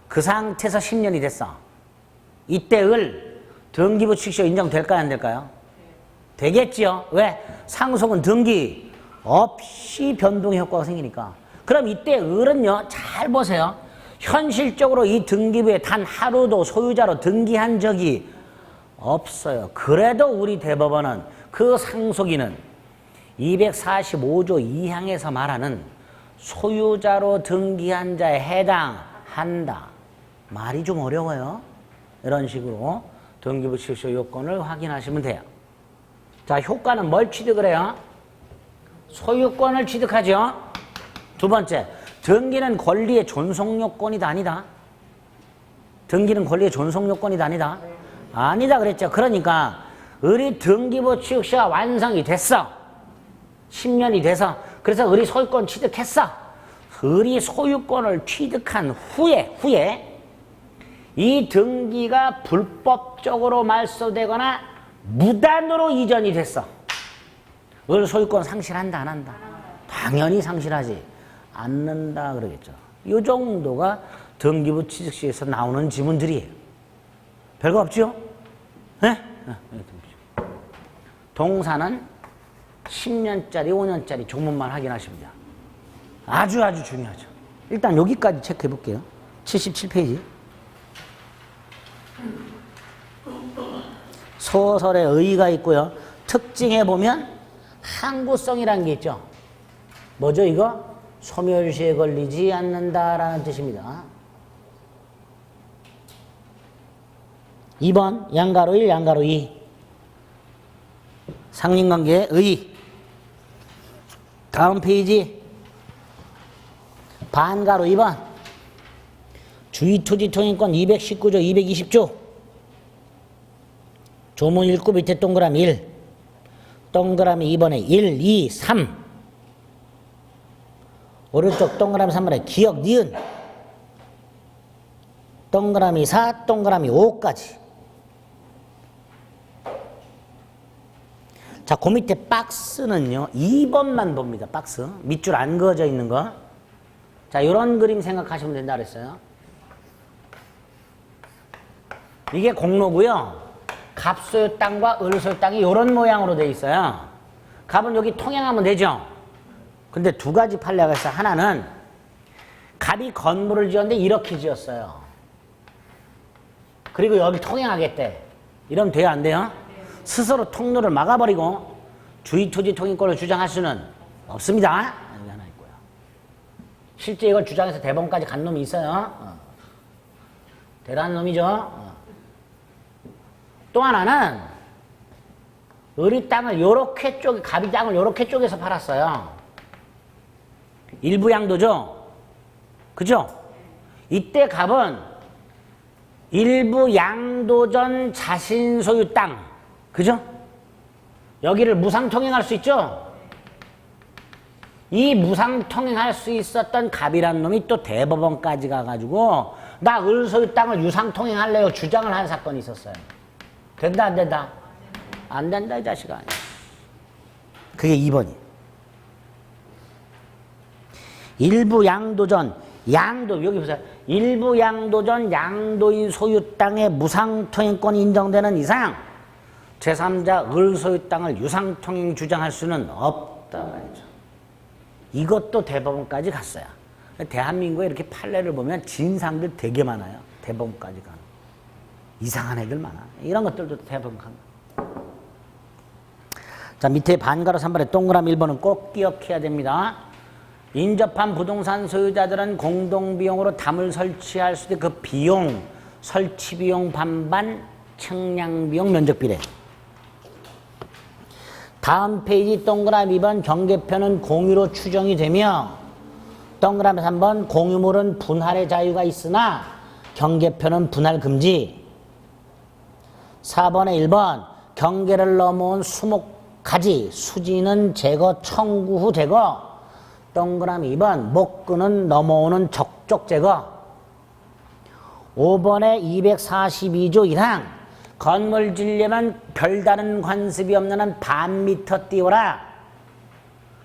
그 상태에서 10년이 됐어. 이때 을 등기부 취득시효 인정될까요? 안 될까요? 되겠지요. 왜? 상속은 등기 없이 변동의 효과가 생기니까. 그럼 이때 을은요, 잘 보세요. 현실적으로 이 등기부에 단 하루도 소유자로 등기한 적이 없어요. 그래도 우리 대법원은 그 상속인은 245조 2항에서 말하는 소유자로 등기한 자에 해당한다. 말이 좀 어려워요. 이런 식으로 등기부 취득시효 요건을 확인하시면 돼요. 자, 효과는 뭘 취득을 해요? 소유권을 취득하죠. 두 번째, 등기는 권리의 존속 요건이다 아니다? 등기는 권리의 존속 요건이다 아니다? 아니다 그랬죠. 그러니까 을이 등기부 취득시효가 완성이 됐어. 10년이 돼서. 그래서 을이 소유권 취득했어. 을이 소유권을 취득한 후에 이 등기가 불법적으로 말소되거나 무단으로 이전이 됐어. 을 소유권 상실한다 안 한다? 당연히 상실하지 않는다 그러겠죠. 이 정도가 등기부 취득시에서 나오는 지문들이에요. 별거 없죠? 네? 동사는 10년짜리 5년짜리 조문만 확인하시면 돼요. 아주 중요하죠. 일단 여기까지 체크해 볼게요. 77페이지. 소설에 의의가 있고요. 특징에 보면 항구성이라는 게 있죠. 뭐죠 이거? 소멸시에 걸리지 않는다라는 뜻입니다. 2번 양가로 1, 양가로 2. 상린관계의 의의. 다음 페이지 반가로 2번 주의토지통행권 219조 220조 조문 읽고 밑에 동그라미 1 동그라미 2번에 1, 2, 3 오른쪽 동그라미 3번에 기억, 니은 동그라미 4, 동그라미 5까지. 자, 그 밑에 박스는요 2번만 봅니다. 박스 밑줄 안 그어져 있는 거. 자, 이런 그림 생각하시면 된다 그랬어요. 이게 공로고요. 갑소유 땅과 을소유 땅이 이런 모양으로 돼 있어요. 갑은 여기 통행하면 되죠. 근데 두 가지 판례가 있어요. 하나는 갑이 건물을 지었는데 이렇게 지었어요. 그리고 여기 통행하겠대. 이러면 돼요 안 돼요? 스스로 통로를 막아버리고 주의토지 통행권을 주장할 수는 없습니다. 여기 하나 있고요. 실제 이걸 주장해서 대법원까지 간 놈이 있어요. 대단한 놈이죠. 또 하나는 을이 땅을 요렇게 갑이 땅을 요렇게 쪼개서 팔았어요. 일부 양도죠. 그죠? 이때 갑은 일부 양도 전 자신 소유 땅. 그죠? 여기를 무상통행할 수 있죠? 이 무상통행할 수 있었던 갑이라는 놈이 또 대법원까지 가가지고 나 을 소유 땅을 유상통행할래요 주장을 한 사건이 있었어요. 된다 안 된다? 안 된다 이 자식아. 그게 2번이에요. 일부 양도전 양도 여기 보세요. 일부 양도전 양도인 소유 땅의 무상통행권이 인정되는 이상 제3자 을 소유 땅을 유상통행 주장할 수는 없다 말이죠. 이것도 대법원까지 갔어요. 대한민국에 이렇게 판례를 보면 진상들 되게 많아요. 대법원까지 가는. 이상한 애들 많아. 이런 것들도 대법원 간. 자, 밑에 반가로 3번에 동그라미 1번은 꼭 기억해야 됩니다. 인접한 부동산 소유자들은 공동비용으로 담을 설치할 수 있는 그 비용, 설치비용 반반, 측량비용, 면적비례. 다음 페이지 동그라미 2번 경계표는 공유로 추정이 되며 동그라미 3번 공유물은 분할의 자유가 있으나 경계표는 분할 금지. 4번에 1번 경계를 넘어온 수목가지 수지는 제거 청구 후 제거. 동그라미 2번 목근은 넘어오는 적적 제거. 5번에 242조 1항 건물 지려면 별다른 관습이 없는 한 반 미터 띄워라.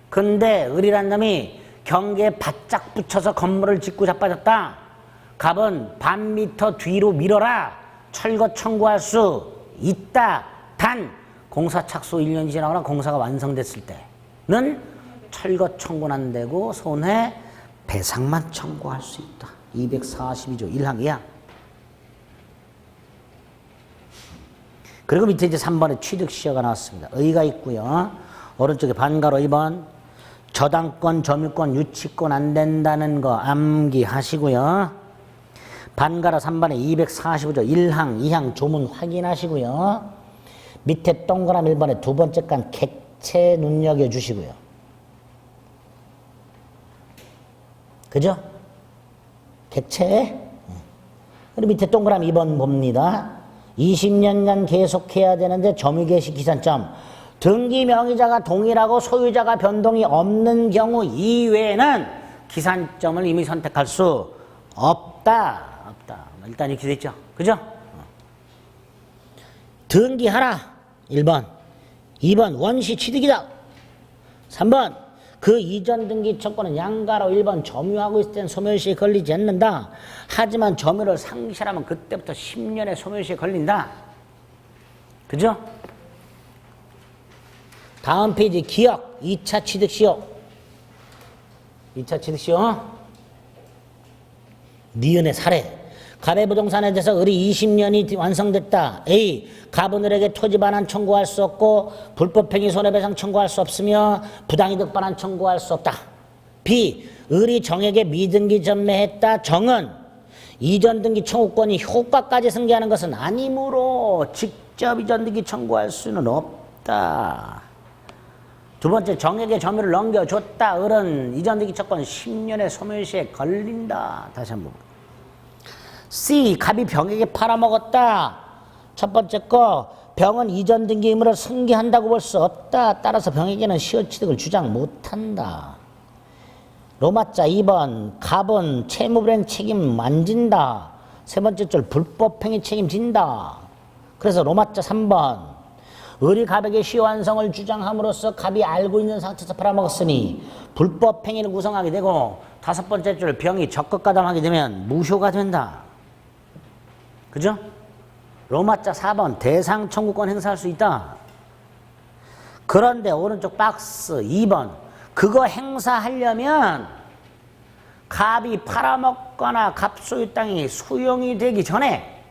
근데 을이란 놈이 경계에 바짝 붙여서 건물을 짓고 자빠졌다. 갑은 반 미터 뒤로 밀어라. 철거 청구할 수 있다. 단 공사 착수 1년이 지나거나 공사가 완성됐을 때는 철거 청구는 안 되고 손해배상만 청구할 수 있다. 242조 1항이야. 그리고 밑에 이제 3번에 취득시효가 나왔습니다. 의가 있고요. 오른쪽에 반가로 2번 저당권, 점유권, 유치권 안 된다는 거 암기하시고요. 반가로 3번에 245조 1항, 2항 조문 확인하시고요. 밑에 동그라미 1번에 두 번째 간 객체 눈여겨주시고요. 그죠? 객체. 그리고 밑에 동그라미 2번 봅니다. 20년간 계속해야 되는데 점유개시 기산점. 등기 명의자가 동일하고 소유자가 변동이 없는 경우 이외에는 기산점을 이미 선택할 수 없다. 일단 이렇게 돼 있죠. 그죠? 등기하라. 1번. 2번 원시 취득이다. 3번 그 이전 등기 청구는 양가로 1번 점유하고 있을 땐 소멸시에 걸리지 않는다. 하지만 점유를 상실하면 그때부터 10년의 소멸시에 걸린다. 그죠? 다음 페이지 기억 2차 취득시효. 2차 취득시효. 니은의 사례. 갑의 부동산에 대해서 을이 20년이 완성됐다. A. 갑은 을에게 토지 반환 청구할 수 없고 불법행위 손해배상 청구할 수 없으며 부당이득 반환 청구할 수 없다. B. 을이 정에게 미등기 전매했다. 정은 이전 등기 청구권이 효과까지 승계하는 것은 아니므로 직접 이전 등기 청구할 수는 없다. 두 번째, 정에게 점유를 넘겨줬다. 을은 이전 등기 청구권 10년의 소멸시에 걸린다. 다시 한번. C. 갑이 병에게 팔아먹었다. 첫 번째 거, 병은 이전 등기 의무를 승계한다고 볼 수 없다. 따라서 병에게는 시효취득을 주장 못한다. 로마자 2번, 갑은 채무불이행 책임 안 진다. 세 번째 줄, 불법행위 책임진다. 그래서 로마자 3번, 을이 갑에게 시효완성을 주장함으로써 갑이 알고 있는 상태에서 팔아먹었으니 불법행위를 구성하게 되고, 다섯 번째 줄, 병이 적극가담하게 되면 무효가 된다. 그죠? 로마자 4번 대상 청구권 행사할 수 있다. 그런데 오른쪽 박스 2번 그거 행사하려면 갑이 팔아먹거나 갑 소유 땅이 수용이 되기 전에,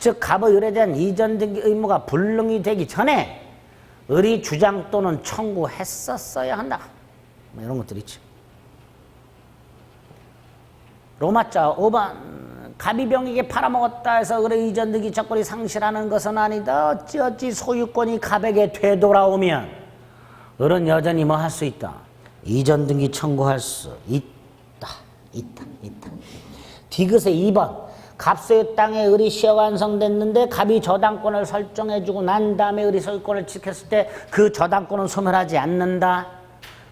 즉 갑의 을에 대한 이전 등기 의무가 불능이 되기 전에 을이 주장 또는 청구했었어야 한다. 뭐 이런 것들 있죠. 로마자 5번 갑이 병에게 팔아먹었다 해서 을의 이전 등기 청구권이 상실하는 것은 아니다. 어찌어찌 소유권이 갑에게 되돌아오면 을은 여전히 뭐 할 수 있다. 이전 등기 청구할 수 있다. 디귿의 2번 갑 소유 땅에 을이 시효 완성됐는데 갑이 저당권을 설정해주고 난 다음에 을이 소유권을 지켰을 때 그 저당권은 소멸하지 않는다.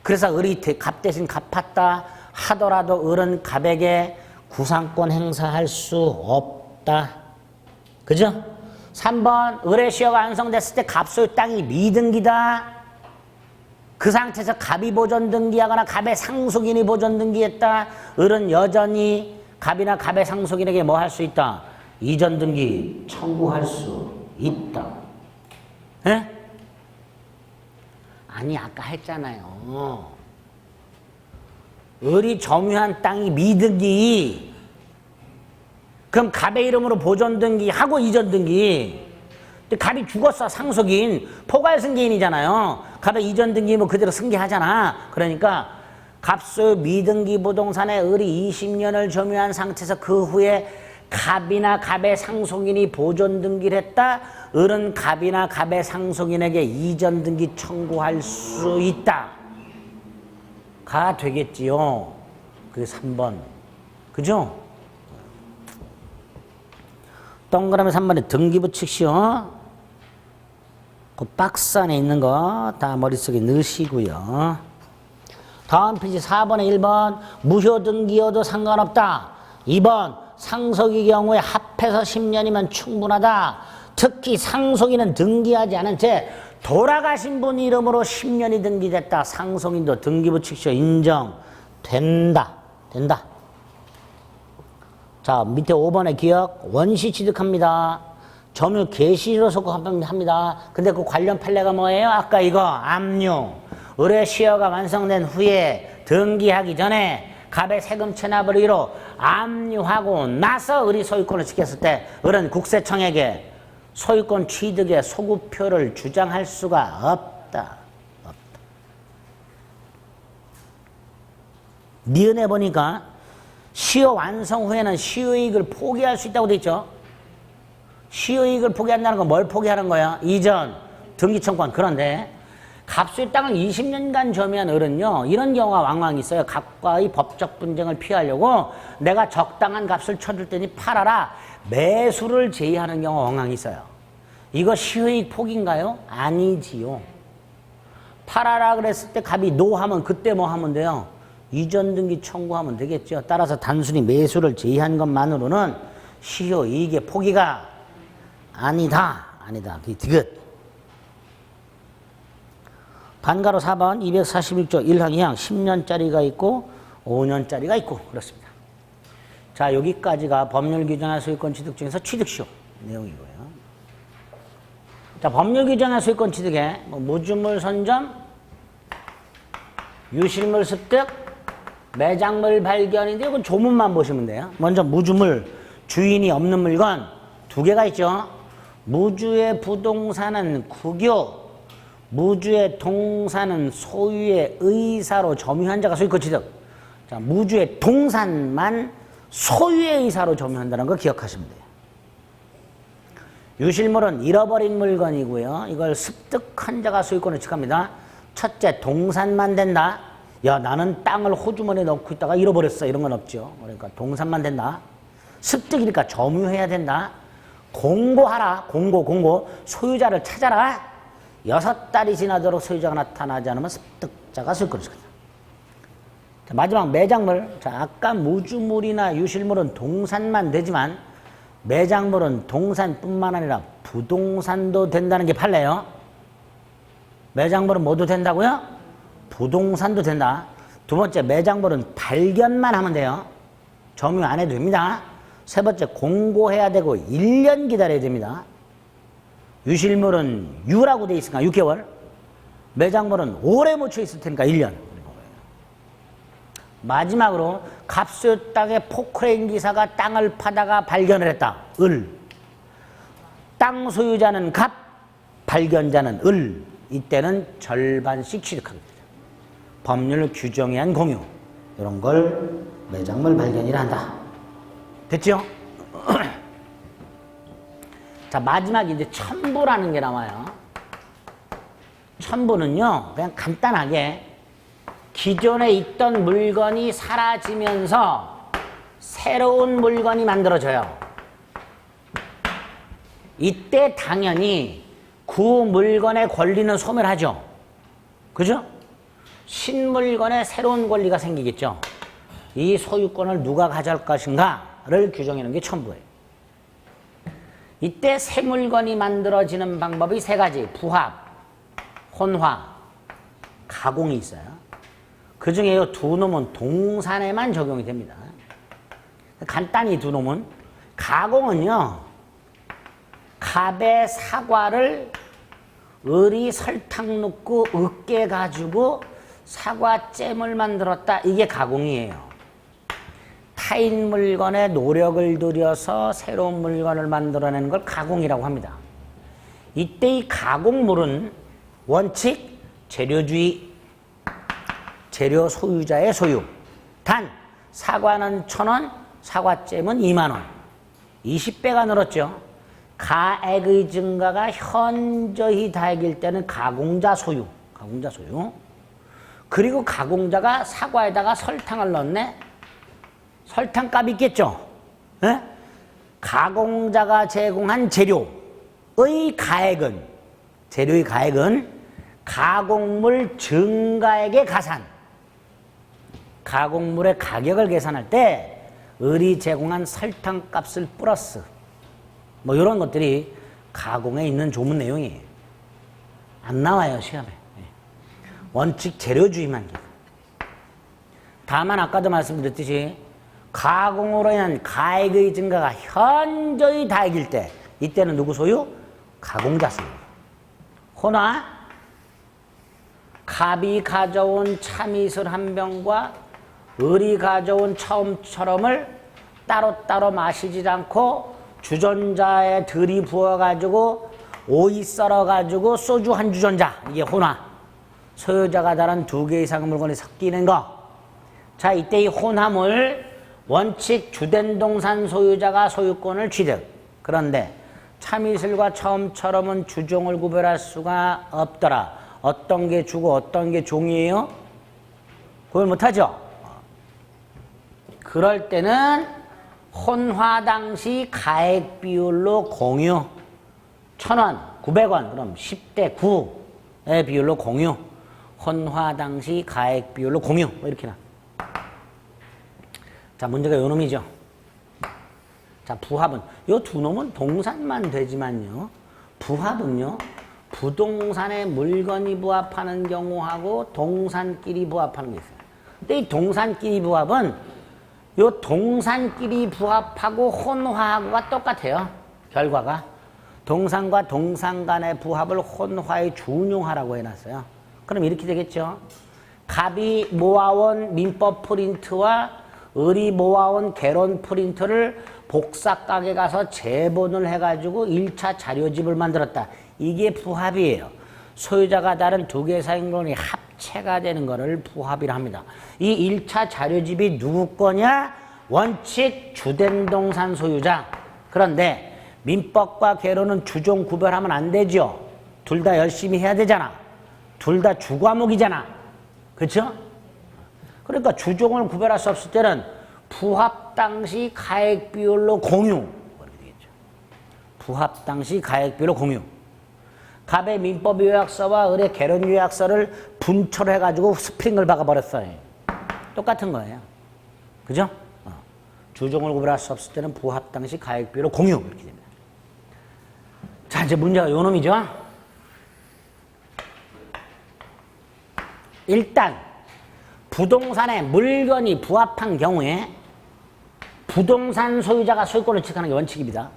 그래서 을이 갑 대신 갚았다 하더라도 을은 갑에게 구상권 행사할 수 없다. 그죠? 3번 을의 시효가 완성됐을 때 갑 소유 땅이 미등기다. 그 상태에서 갑이 보존 등기하거나 갑의 상속인이 보존 등기했다. 을은 여전히 갑이나 갑의 상속인에게 뭐 할 수 있다? 이전 등기 청구할 수 있다. 에? 아니 아까 했잖아요. 을이 점유한 땅이 미등기. 그럼 갑의 이름으로 보존 등기하고 이전 등기 근데 갑이 죽었어. 상속인. 포괄승계인이잖아요. 갑의 이전 등기 뭐 그대로 승계하잖아. 그러니까 갑소 미등기 부동산에 을이 20년을 점유한 상태에서 그 후에 갑이나 갑의 상속인이 보존 등기를 했다. 을은 갑이나 갑의 상속인에게 이전 등기 청구할 수 있다. 가 되겠지요. 그게 3번. 그죠? 동그라미 3번에 등기부 측시요. 그 박스 안에 있는 거 다 머릿속에 넣으시고요. 다음 페이지 4번에 1번 무효 등기여도 상관없다. 2번 상속의 경우에 합해서 10년이면 충분하다. 특히 상속인은 등기하지 않은 채 돌아가신 분 이름으로 10년이 등기됐다. 상속인도 등기부 측시효 인정된다. 된다. 자, 밑에 5번의 기억 원시 취득합니다. 점유 개시로 소급합니다. 근데 그 관련 판례가 뭐예요? 아까 이거 압류. 의뢰 시효가 완성된 후에 등기하기 전에 갑의 세금 체납을 이로 압류하고 나서 을이 소유권을 지켰을 때 을은 국세청에게 소유권 취득의 소급표를 주장할 수가 없다. 니은에 보니까 시효 완성 후에는 시효이익을 포기할 수 있다고 돼 있죠. 시효이익을 포기한다는 건 뭘 포기하는 거야? 이전, 등기청구권. 그런데 갑수의 땅을 20년간 점유한 을은요, 이런 경우가 왕왕 있어요. 갑과의 법적 분쟁을 피하려고 내가 적당한 값을 쳐줄 테니 팔아라. 매수를 제의하는 경우가 왕왕 있어요. 이거 시효이익 포기인가요? 아니지요. 팔아라 그랬을 때 갑이 노 하면 그때 뭐 하면 돼요? 이전 등기 청구하면 되겠죠. 따라서 단순히 매수를 제의한 것만으로는 시효이익의 포기가 아니다. 아니다. 디귿. 반가로 4번 241조 1항 2항 10년짜리가 있고 5년짜리가 있고 그렇습니다. 자, 여기까지가 법률 규정한 소유권 취득 중에서 취득시효 내용이고요. 자, 법률 규정한 소유권 취득에 뭐 무주물 선점, 유실물 습득, 매장물 발견인데 이건 조문만 보시면 돼요. 먼저 무주물, 주인이 없는 물건 두 개가 있죠. 무주의 부동산은 국유, 무주의 동산은 소유의 의사로 점유한 자가 소유권 취득. 자, 무주의 동산만 소유의 의사로 점유한다는 거 기억하시면 돼요. 유실물은 잃어버린 물건이고요. 이걸 습득한 자가 소유권을 취득합니다. 첫째, 동산만 된다. 야, 나는 땅을 호주머니에 넣고 있다가 잃어버렸어. 이런 건 없죠. 그러니까 동산만 된다. 습득이니까 점유해야 된다. 공고하라. 공고. 소유자를 찾아라. 6달이 지나도록 소유자가 나타나지 않으면 습득자가 소유권을 취득한다. 자, 마지막 매장물. 자, 아까 무주물이나 유실물은 동산만 되지만 매장물은 동산뿐만 아니라 부동산도 된다는 게 판례예요. 매장물은 뭐도 된다고요? 부동산도 된다. 두 번째, 매장물은 발견만 하면 돼요. 점유 안 해도 됩니다. 세 번째, 공고해야 되고 1년 기다려야 됩니다. 유실물은 유라고 돼 있으니까 6개월. 매장물은 오래 묻혀 있을 테니까 1년. 마지막으로 갑수 땅에 포크레인 기사가 땅을 파다가 발견을 했다. 을. 땅 소유자는 갑, 발견자는 을. 이때는 절반씩 취득하게 됩니다. 법률 규정에 의한 공유. 이런 걸 매장물 발견이라 한다. 됐죠? 자, 마지막에 이제 첨부라는 게 나와요. 첨부는요, 그냥 간단하게 기존에 있던 물건이 사라지면서 새로운 물건이 만들어져요. 이때 당연히 그 물건의 권리는 소멸하죠. 그죠? 신물건에 새로운 권리가 생기겠죠. 이 소유권을 누가 가져갈 것인가를 규정하는 게 첨부예요. 이때 새 물건이 만들어지는 방법이 세 가지. 부합, 혼화, 가공이 있어요. 그 중에 이 두 놈은 동산에만 적용이 됩니다. 간단히 두 놈은, 가공은요, 갑의 사과를 을이 설탕 넣고 으깨 가지고 사과잼을 만들었다. 이게 가공이에요. 타인 물건에 노력을 들여서 새로운 물건을 만들어내는 걸 가공이라고 합니다. 이때 이 가공물은 원칙 재료주의, 재료 소유자의 소유. 단 사과는 1,000원, 사과잼은 2만 원. 20배가 늘었죠. 가액의 증가가 현저히 다액일 때는 가공자 소유. 가공자 소유. 그리고 가공자가 사과에다가 설탕을 넣었네. 설탕값이 있겠죠. 에? 가공자가 제공한 재료의 가액은, 재료의 가액은 가공물 증가액의 가산. 가공물의 가격을 계산할 때 을이 제공한 설탕값을 플러스 뭐 이런 것들이 가공에 있는 조문 내용이에요. 안 나와요 시험에. 원칙 재료주의만 기록. 다만 아까도 말씀드렸듯이 가공으로 인한 가액의 증가가 현저히 다액일 때 이때는 누구 소유? 가공자 소유. 호나 갑이 가져온 참이슬 한 병과 을이 가져온 처음처럼을 따로따로 마시지 않고 주전자에 들이부어가지고 오이 썰어가지고 소주 한 주전자, 이게 혼화. 소유자가 다른 2개 이상의 물건이 섞이는 거. 자, 이때 이 혼합을 원칙 주된 동산 소유자가 소유권을 취득. 그런데 참이슬과 처음처럼은 주종을 구별할 수가 없더라. 어떤 게 주고 어떤 게 종이에요? 구별 못하죠? 그럴 때는 혼화 당시 가액 비율로 공유. 1,000원, 900원, 그럼 10대 9의 비율로 공유. 혼화 당시 가액 비율로 공유. 뭐 이렇게 나. 자, 문제가 요 놈이죠. 자, 부합은. 요 두 놈은 동산만 되지만요. 부합은요. 부동산에 물건이 부합하는 경우하고 동산끼리 부합하는 게 있어요. 근데 이 동산끼리 부합은 요 동산끼리 부합하고 혼화하고가 똑같아요. 결과가. 동산과 동산 간의 부합을 혼화의 준용하라고 해놨어요. 그럼 이렇게 되겠죠. 갑이 모아온 민법 프린트와 을이 모아온 개론 프린트를 복사가게 가서 재본을 해가지고 1차 자료집을 만들었다. 이게 부합이에요. 소유자가 다른 2개의 사용물건이 합체가 되는 것을 부합이라 합니다. 이 1차 자료집이 누구 거냐? 원칙 주된 동산 소유자. 그런데 민법과 개론은 주종 구별하면 안 되죠. 둘 다 열심히 해야 되잖아. 둘 다 주과목이잖아. 그렇죠? 그러니까 주종을 구별할 수 없을 때는 부합 당시 가액 비율로 공유. 부합 당시 가액 비율로 공유. 갑의 민법 요약서와 을의 개론 요약서를 분초를 해가지고 스프링을 박아버렸어요. 똑같은 거예요. 그죠? 주종을 구별할 수 없을 때는 부합 당시 가액 비율로 공유. 이렇게 됩니다. 자, 이제 문제가 요 놈이죠. 일단 부동산에 물건이 부합한 경우에 부동산 소유자가 소유권을 취득하는 게 원칙입니다.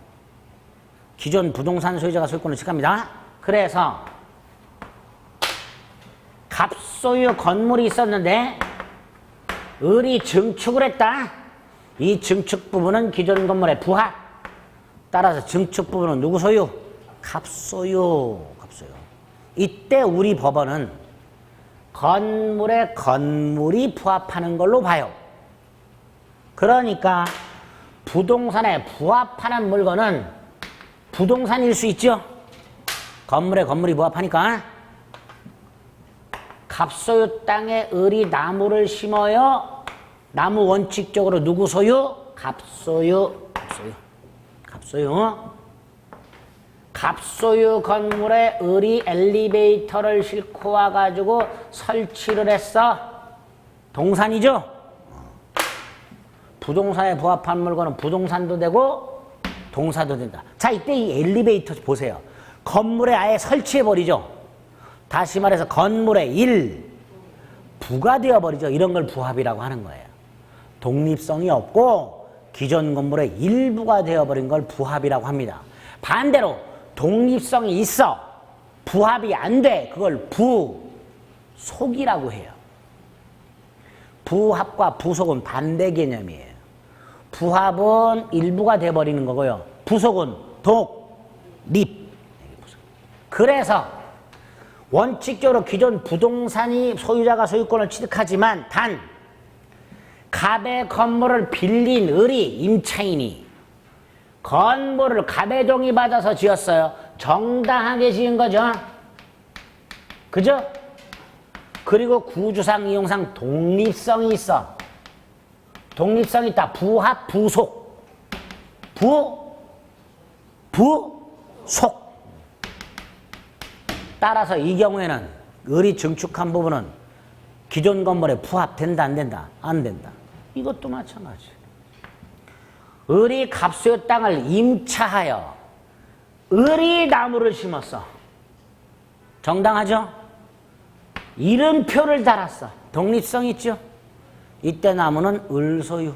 기존 부동산 소유자가 소유권을 취득합니다. 그래서 갑소유 건물이 있었는데 을이 증축을 했다. 이 증축 부분은 기존 건물의 부합. 따라서 증축 부분은 누구 소유? 갑소유. 갑소유. 이때 우리 법원은 건물에 건물이 부합하는 걸로 봐요. 그러니까 부동산에 부합하는 물건은 부동산일 수 있죠. 건물에 건물이 부합하니까. 갑소유 땅에 을이 나무를 심어요. 나무 원칙적으로 누구 소유? 갑소유. 갑소유. 갑소유. 갑소유 건물에 을이 엘리베이터를 싣고 와가지고 설치를 했어. 동산이죠? 부동산에 부합한 물건은 부동산도 되고 동사도 된다. 자, 이때 이 엘리베이터 보세요. 건물에 아예 설치해버리죠. 다시 말해서 건물에 부가 되어버리죠. 이런 걸 부합이라고 하는 거예요. 독립성이 없고 기존 건물의 일부가 되어버린 걸 부합이라고 합니다. 반대로 독립성이 있어. 부합이 안 돼. 그걸 부속이라고 해요. 부합과 부속은 반대 개념이에요. 부합은 일부가 돼버리는 거고요. 부속은 독립. 그래서 원칙적으로 기존 부동산이 소유자가 소유권을 취득하지만 단 갑의 건물을 빌린 을이 임차인이 건물을 갑의 동의 받아서 지었어요. 정당하게 지은 거죠. 그죠? 그리고 구주상 이용상 독립성이 있어. 독립성이 있다. 부합, 부속. 부속. 따라서 이 경우에는 을이 증축한 부분은 기존 건물에 부합된다, 안 된다? 안 된다. 이것도 마찬가지. 을이 갑소유 땅을 임차하여 을이 나무를 심었어. 정당하죠? 이름표를 달았어. 독립성 있죠? 이때 나무는 을소유.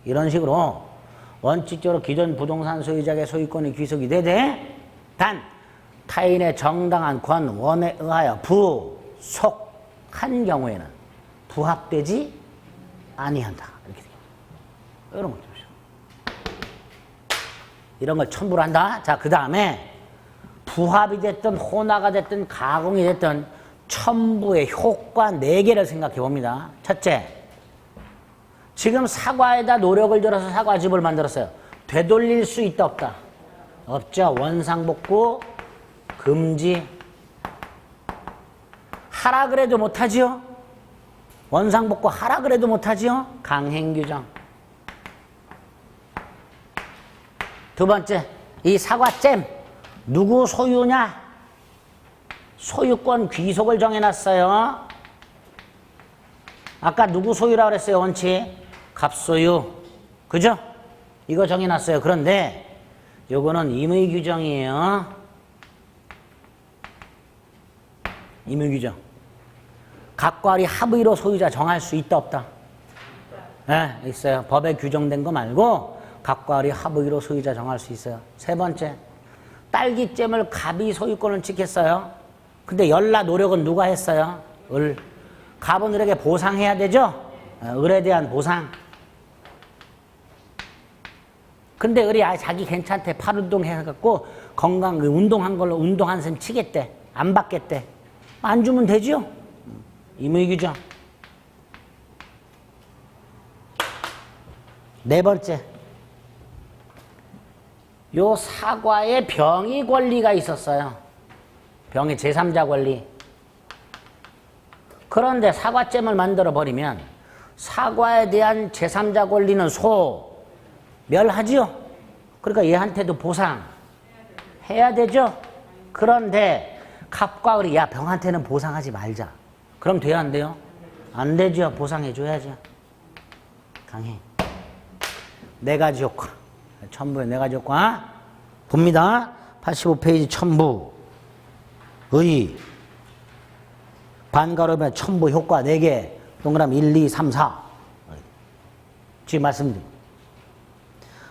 이런 식으로 원칙적으로 기존 부동산 소유자의 소유권이 귀속이 되되 단 타인의 정당한 권원에 의하여 부속한 경우에는 부합되지 아니한다. 이렇게 됩니다. 이런 거 보십시오. 이런 걸 첨부를 한다. 자, 그 다음에 부합이 됐든 혼화가 됐든 가공이 됐든 첨부의 효과 4개를 생각해 봅니다. 첫째, 지금 사과에다 노력을 들어서 사과즙을 만들었어요. 되돌릴 수 있다 없다? 없죠. 원상복구 금지. 하라 그래도 못하지요. 원상복구 하라 그래도 못하지요. 강행규정. 두 번째, 이 사과잼 누구 소유냐? 소유권 귀속을 정해놨어요. 아까 누구 소유라고 그랬어요? 원칙 갑소유. 그죠? 이거 정해놨어요. 그런데 요거는 임의규정이에요. 임의규정. 각과 을이 합의로 소유자 정할 수 있다 없다? 네, 있어요. 법에 규정된 거 말고 각과 을이 합의로 소유자 정할 수 있어요. 세 번째, 딸기잼을 갑이 소유권을 지켰어요. 근데 열라 노력은 누가 했어요? 을. 갑은 을에게 보상해야 되죠? 을에 대한 보상. 근데 을이 자기 괜찮대. 팔운동 해갖고 건강 운동한 걸로 운동한 셈 치겠대. 안 받겠대. 안 주면 되죠? 임의규정. 네 번째, 요 사과에 병이 권리가 있었어요. 병의 제3자 권리. 그런데 사과잼을 만들어 버리면 사과에 대한 제3자 권리는 소멸하지요. 그러니까 얘한테도 보상해야 되죠. 그런데 갑과 을이 야 병한테는 보상하지 말자. 그럼 돼요 안 돼요? 안 되죠. 보상해줘야죠. 강해. 4가지 효과. 첨부의 4가지 효과 봅니다. 85페이지 첨부. 의 반가로면 첨부 효과 4개. 동그라미 1, 2, 3, 4. 지금 말씀드립니다.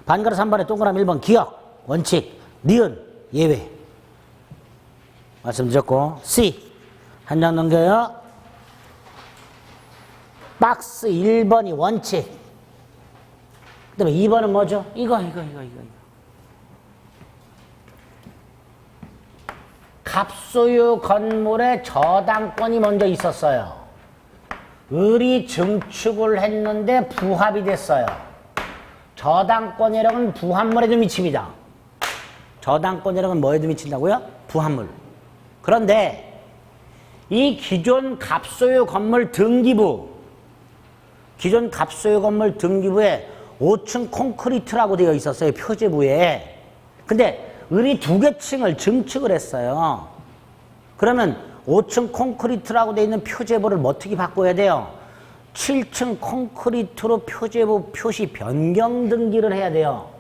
반가로 3번에 동그라미 1번 기억, 원칙, 니은, 예외. 말씀드렸고 C 한 장 넘겨요. 박스 1번이 원칙. 그 다음에 2번은 뭐죠? 이거. 갑소유 건물에 저당권이 먼저 있었어요. 을이 증축을 했는데 부합이 됐어요. 저당권이라고는 부합물에도 미칩니다. 저당권이라고는 뭐에도 미친다고요? 부합물. 그런데 이 기존 갑소유 건물 등기부, 기존 갑소유 건물 등기부에 5층 콘크리트라고 되어 있었어요. 표제부에. 근데 을이 2개 층을 증축을 했어요. 그러면 5층 콘크리트라고 되어 있는 표제부를 어떻게 바꿔야 돼요? 7층 콘크리트로 표제부 표시 변경 등기를 해야 돼요.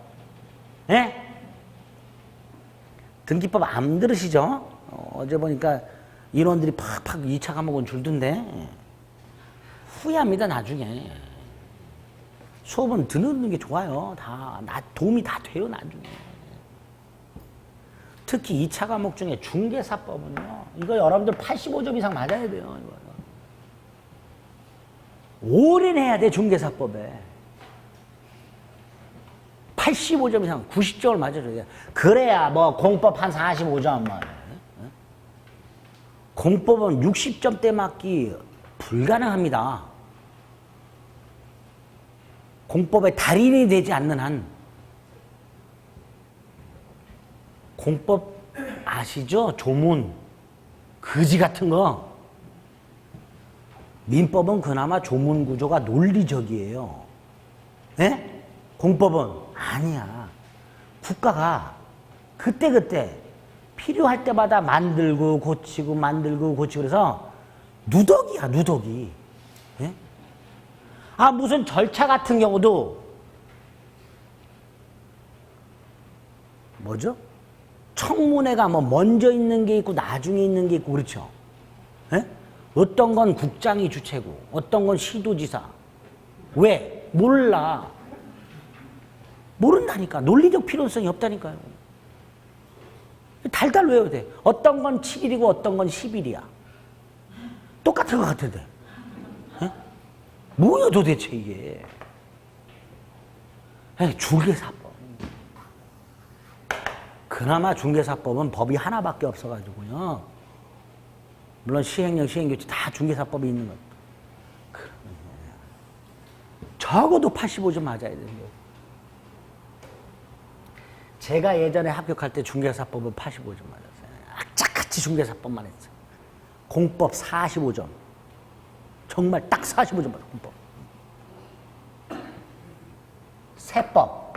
예? 등기법 안 들으시죠? 어제 보니까 인원들이 팍팍 2차 과목은 줄던데 후회합니다 나중에. 수업은 듣는 게 좋아요. 도움이 다 돼요 나중에. 특히 2차 과목 중에 중개사법은요. 이거 여러분들 85점 이상 맞아야 돼요. 올인해야 돼 중개사법에. 85점 이상 90점을 맞아줘야 돼. 그래야 뭐 공법 한 45점 뭐 공법은 60점대 맞기 불가능합니다. 공법의 달인이 되지 않는 한. 공법 아시죠? 조문, 거지 같은 거. 민법은 그나마 조문 구조가 논리적이에요. 예? 공법은 아니야. 국가가 그때그때 필요할 때마다 만들고 고치고 만들고 고치고 그래서 누더기야, 누더기. 예? 아, 무슨 절차 같은 경우도 뭐죠? 청문회가 뭐 먼저 있는 게 있고 나중에 있는 게 있고 그렇죠. 예? 어떤 건 국장이 주체고 어떤 건 시도지사. 왜? 몰라. 모른다니까. 논리적 필요성이 없다니까요. 달달 외워야 돼. 어떤 건 7일이고 어떤 건 10일이야. 똑같은 것 같은데. 예? 뭐야 도대체 이게. 중개사법. 그나마 중개사법은 법이 하나밖에 없어가지고요. 물론 시행령, 시행규칙 다 중개사법이 있는 것. 적어도 85점 맞아야 돼요. 제가 예전에 합격할 때 중개사법은 85점 맞았어요. 악착같이 중개사법만 했어요. 공법 45점. 정말 딱 45점 맞았어요. 공법. 세법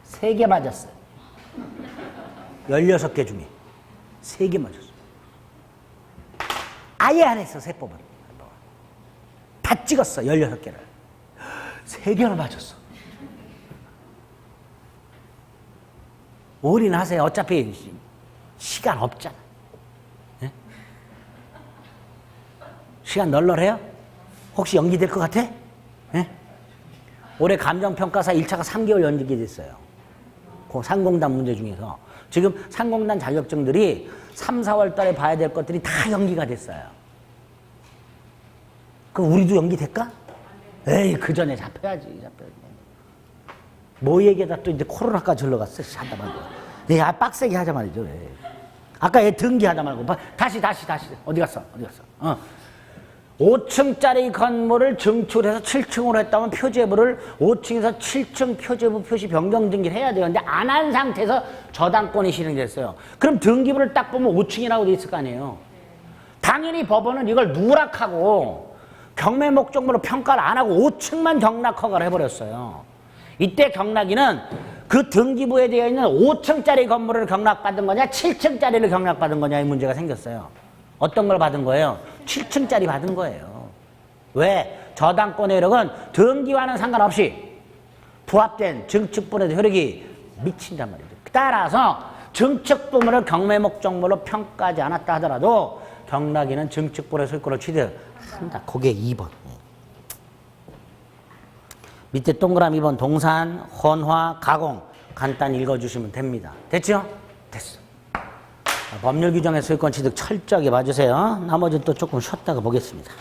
3개 맞았어요. 16개 중에 3개 맞았어요. 아예 안 했어, 세법은. 다 찍었어, 16개를. 3개나 맞았어. 올인하세요. 어차피 시간 없잖아. 네? 시간 널널해요? 혹시 연기될 것 같아? 네? 올해 감정평가사 1차가 3개월 연기가 됐어요. 그 상공단 문제 중에서. 지금 상공단 자격증들이 3, 4월 달에 봐야 될 것들이 다 연기가 됐어요. 그럼 우리도 연기될까? 에이, 그 전에 잡혀야지. 뭐 얘기하다 또 이제 코로나까지 흘러갔어. 하다 말고. 야, 빡세게 하자 말이죠. 에이. 아까 얘 등기 하다 말고. 다시. 어디 갔어? 5층짜리 건물을 증축해서 7층으로 했다면 표제부를 5층에서 7층 표제부 표시 변경 등기를 해야 돼요. 근데 안 한 상태에서 저당권이 실행됐어요. 그럼 등기부를 딱 보면 5층이라고 돼 있을 거 아니에요. 당연히 법원은 이걸 누락하고 경매 목적물로 평가를 안 하고 5층만 경락 허가를 해버렸어요. 이때 경락인은 그 등기부에 되어 있는 5층짜리 건물을 경락받은 거냐 7층짜리를 경락받은 거냐의 문제가 생겼어요. 어떤 걸 받은 거예요? 7층짜리 받은 거예요. 왜? 저당권의 효력은 등기와는 상관없이 부합된 증축분의 효력이 미친단 말이죠. 따라서 증축부문을 경매 목적물로 평가하지 않았다 하더라도 경락인은 증축분의 소유권을 취득한다. 그게 2번. 밑에 동그라미 2번 동산, 헌화, 가공 간단히 읽어주시면 됩니다. 됐죠? 됐어. 법률 규정의 소유권 취득 철저하게 봐주세요. 나머지는 또 조금 쉬었다가 보겠습니다.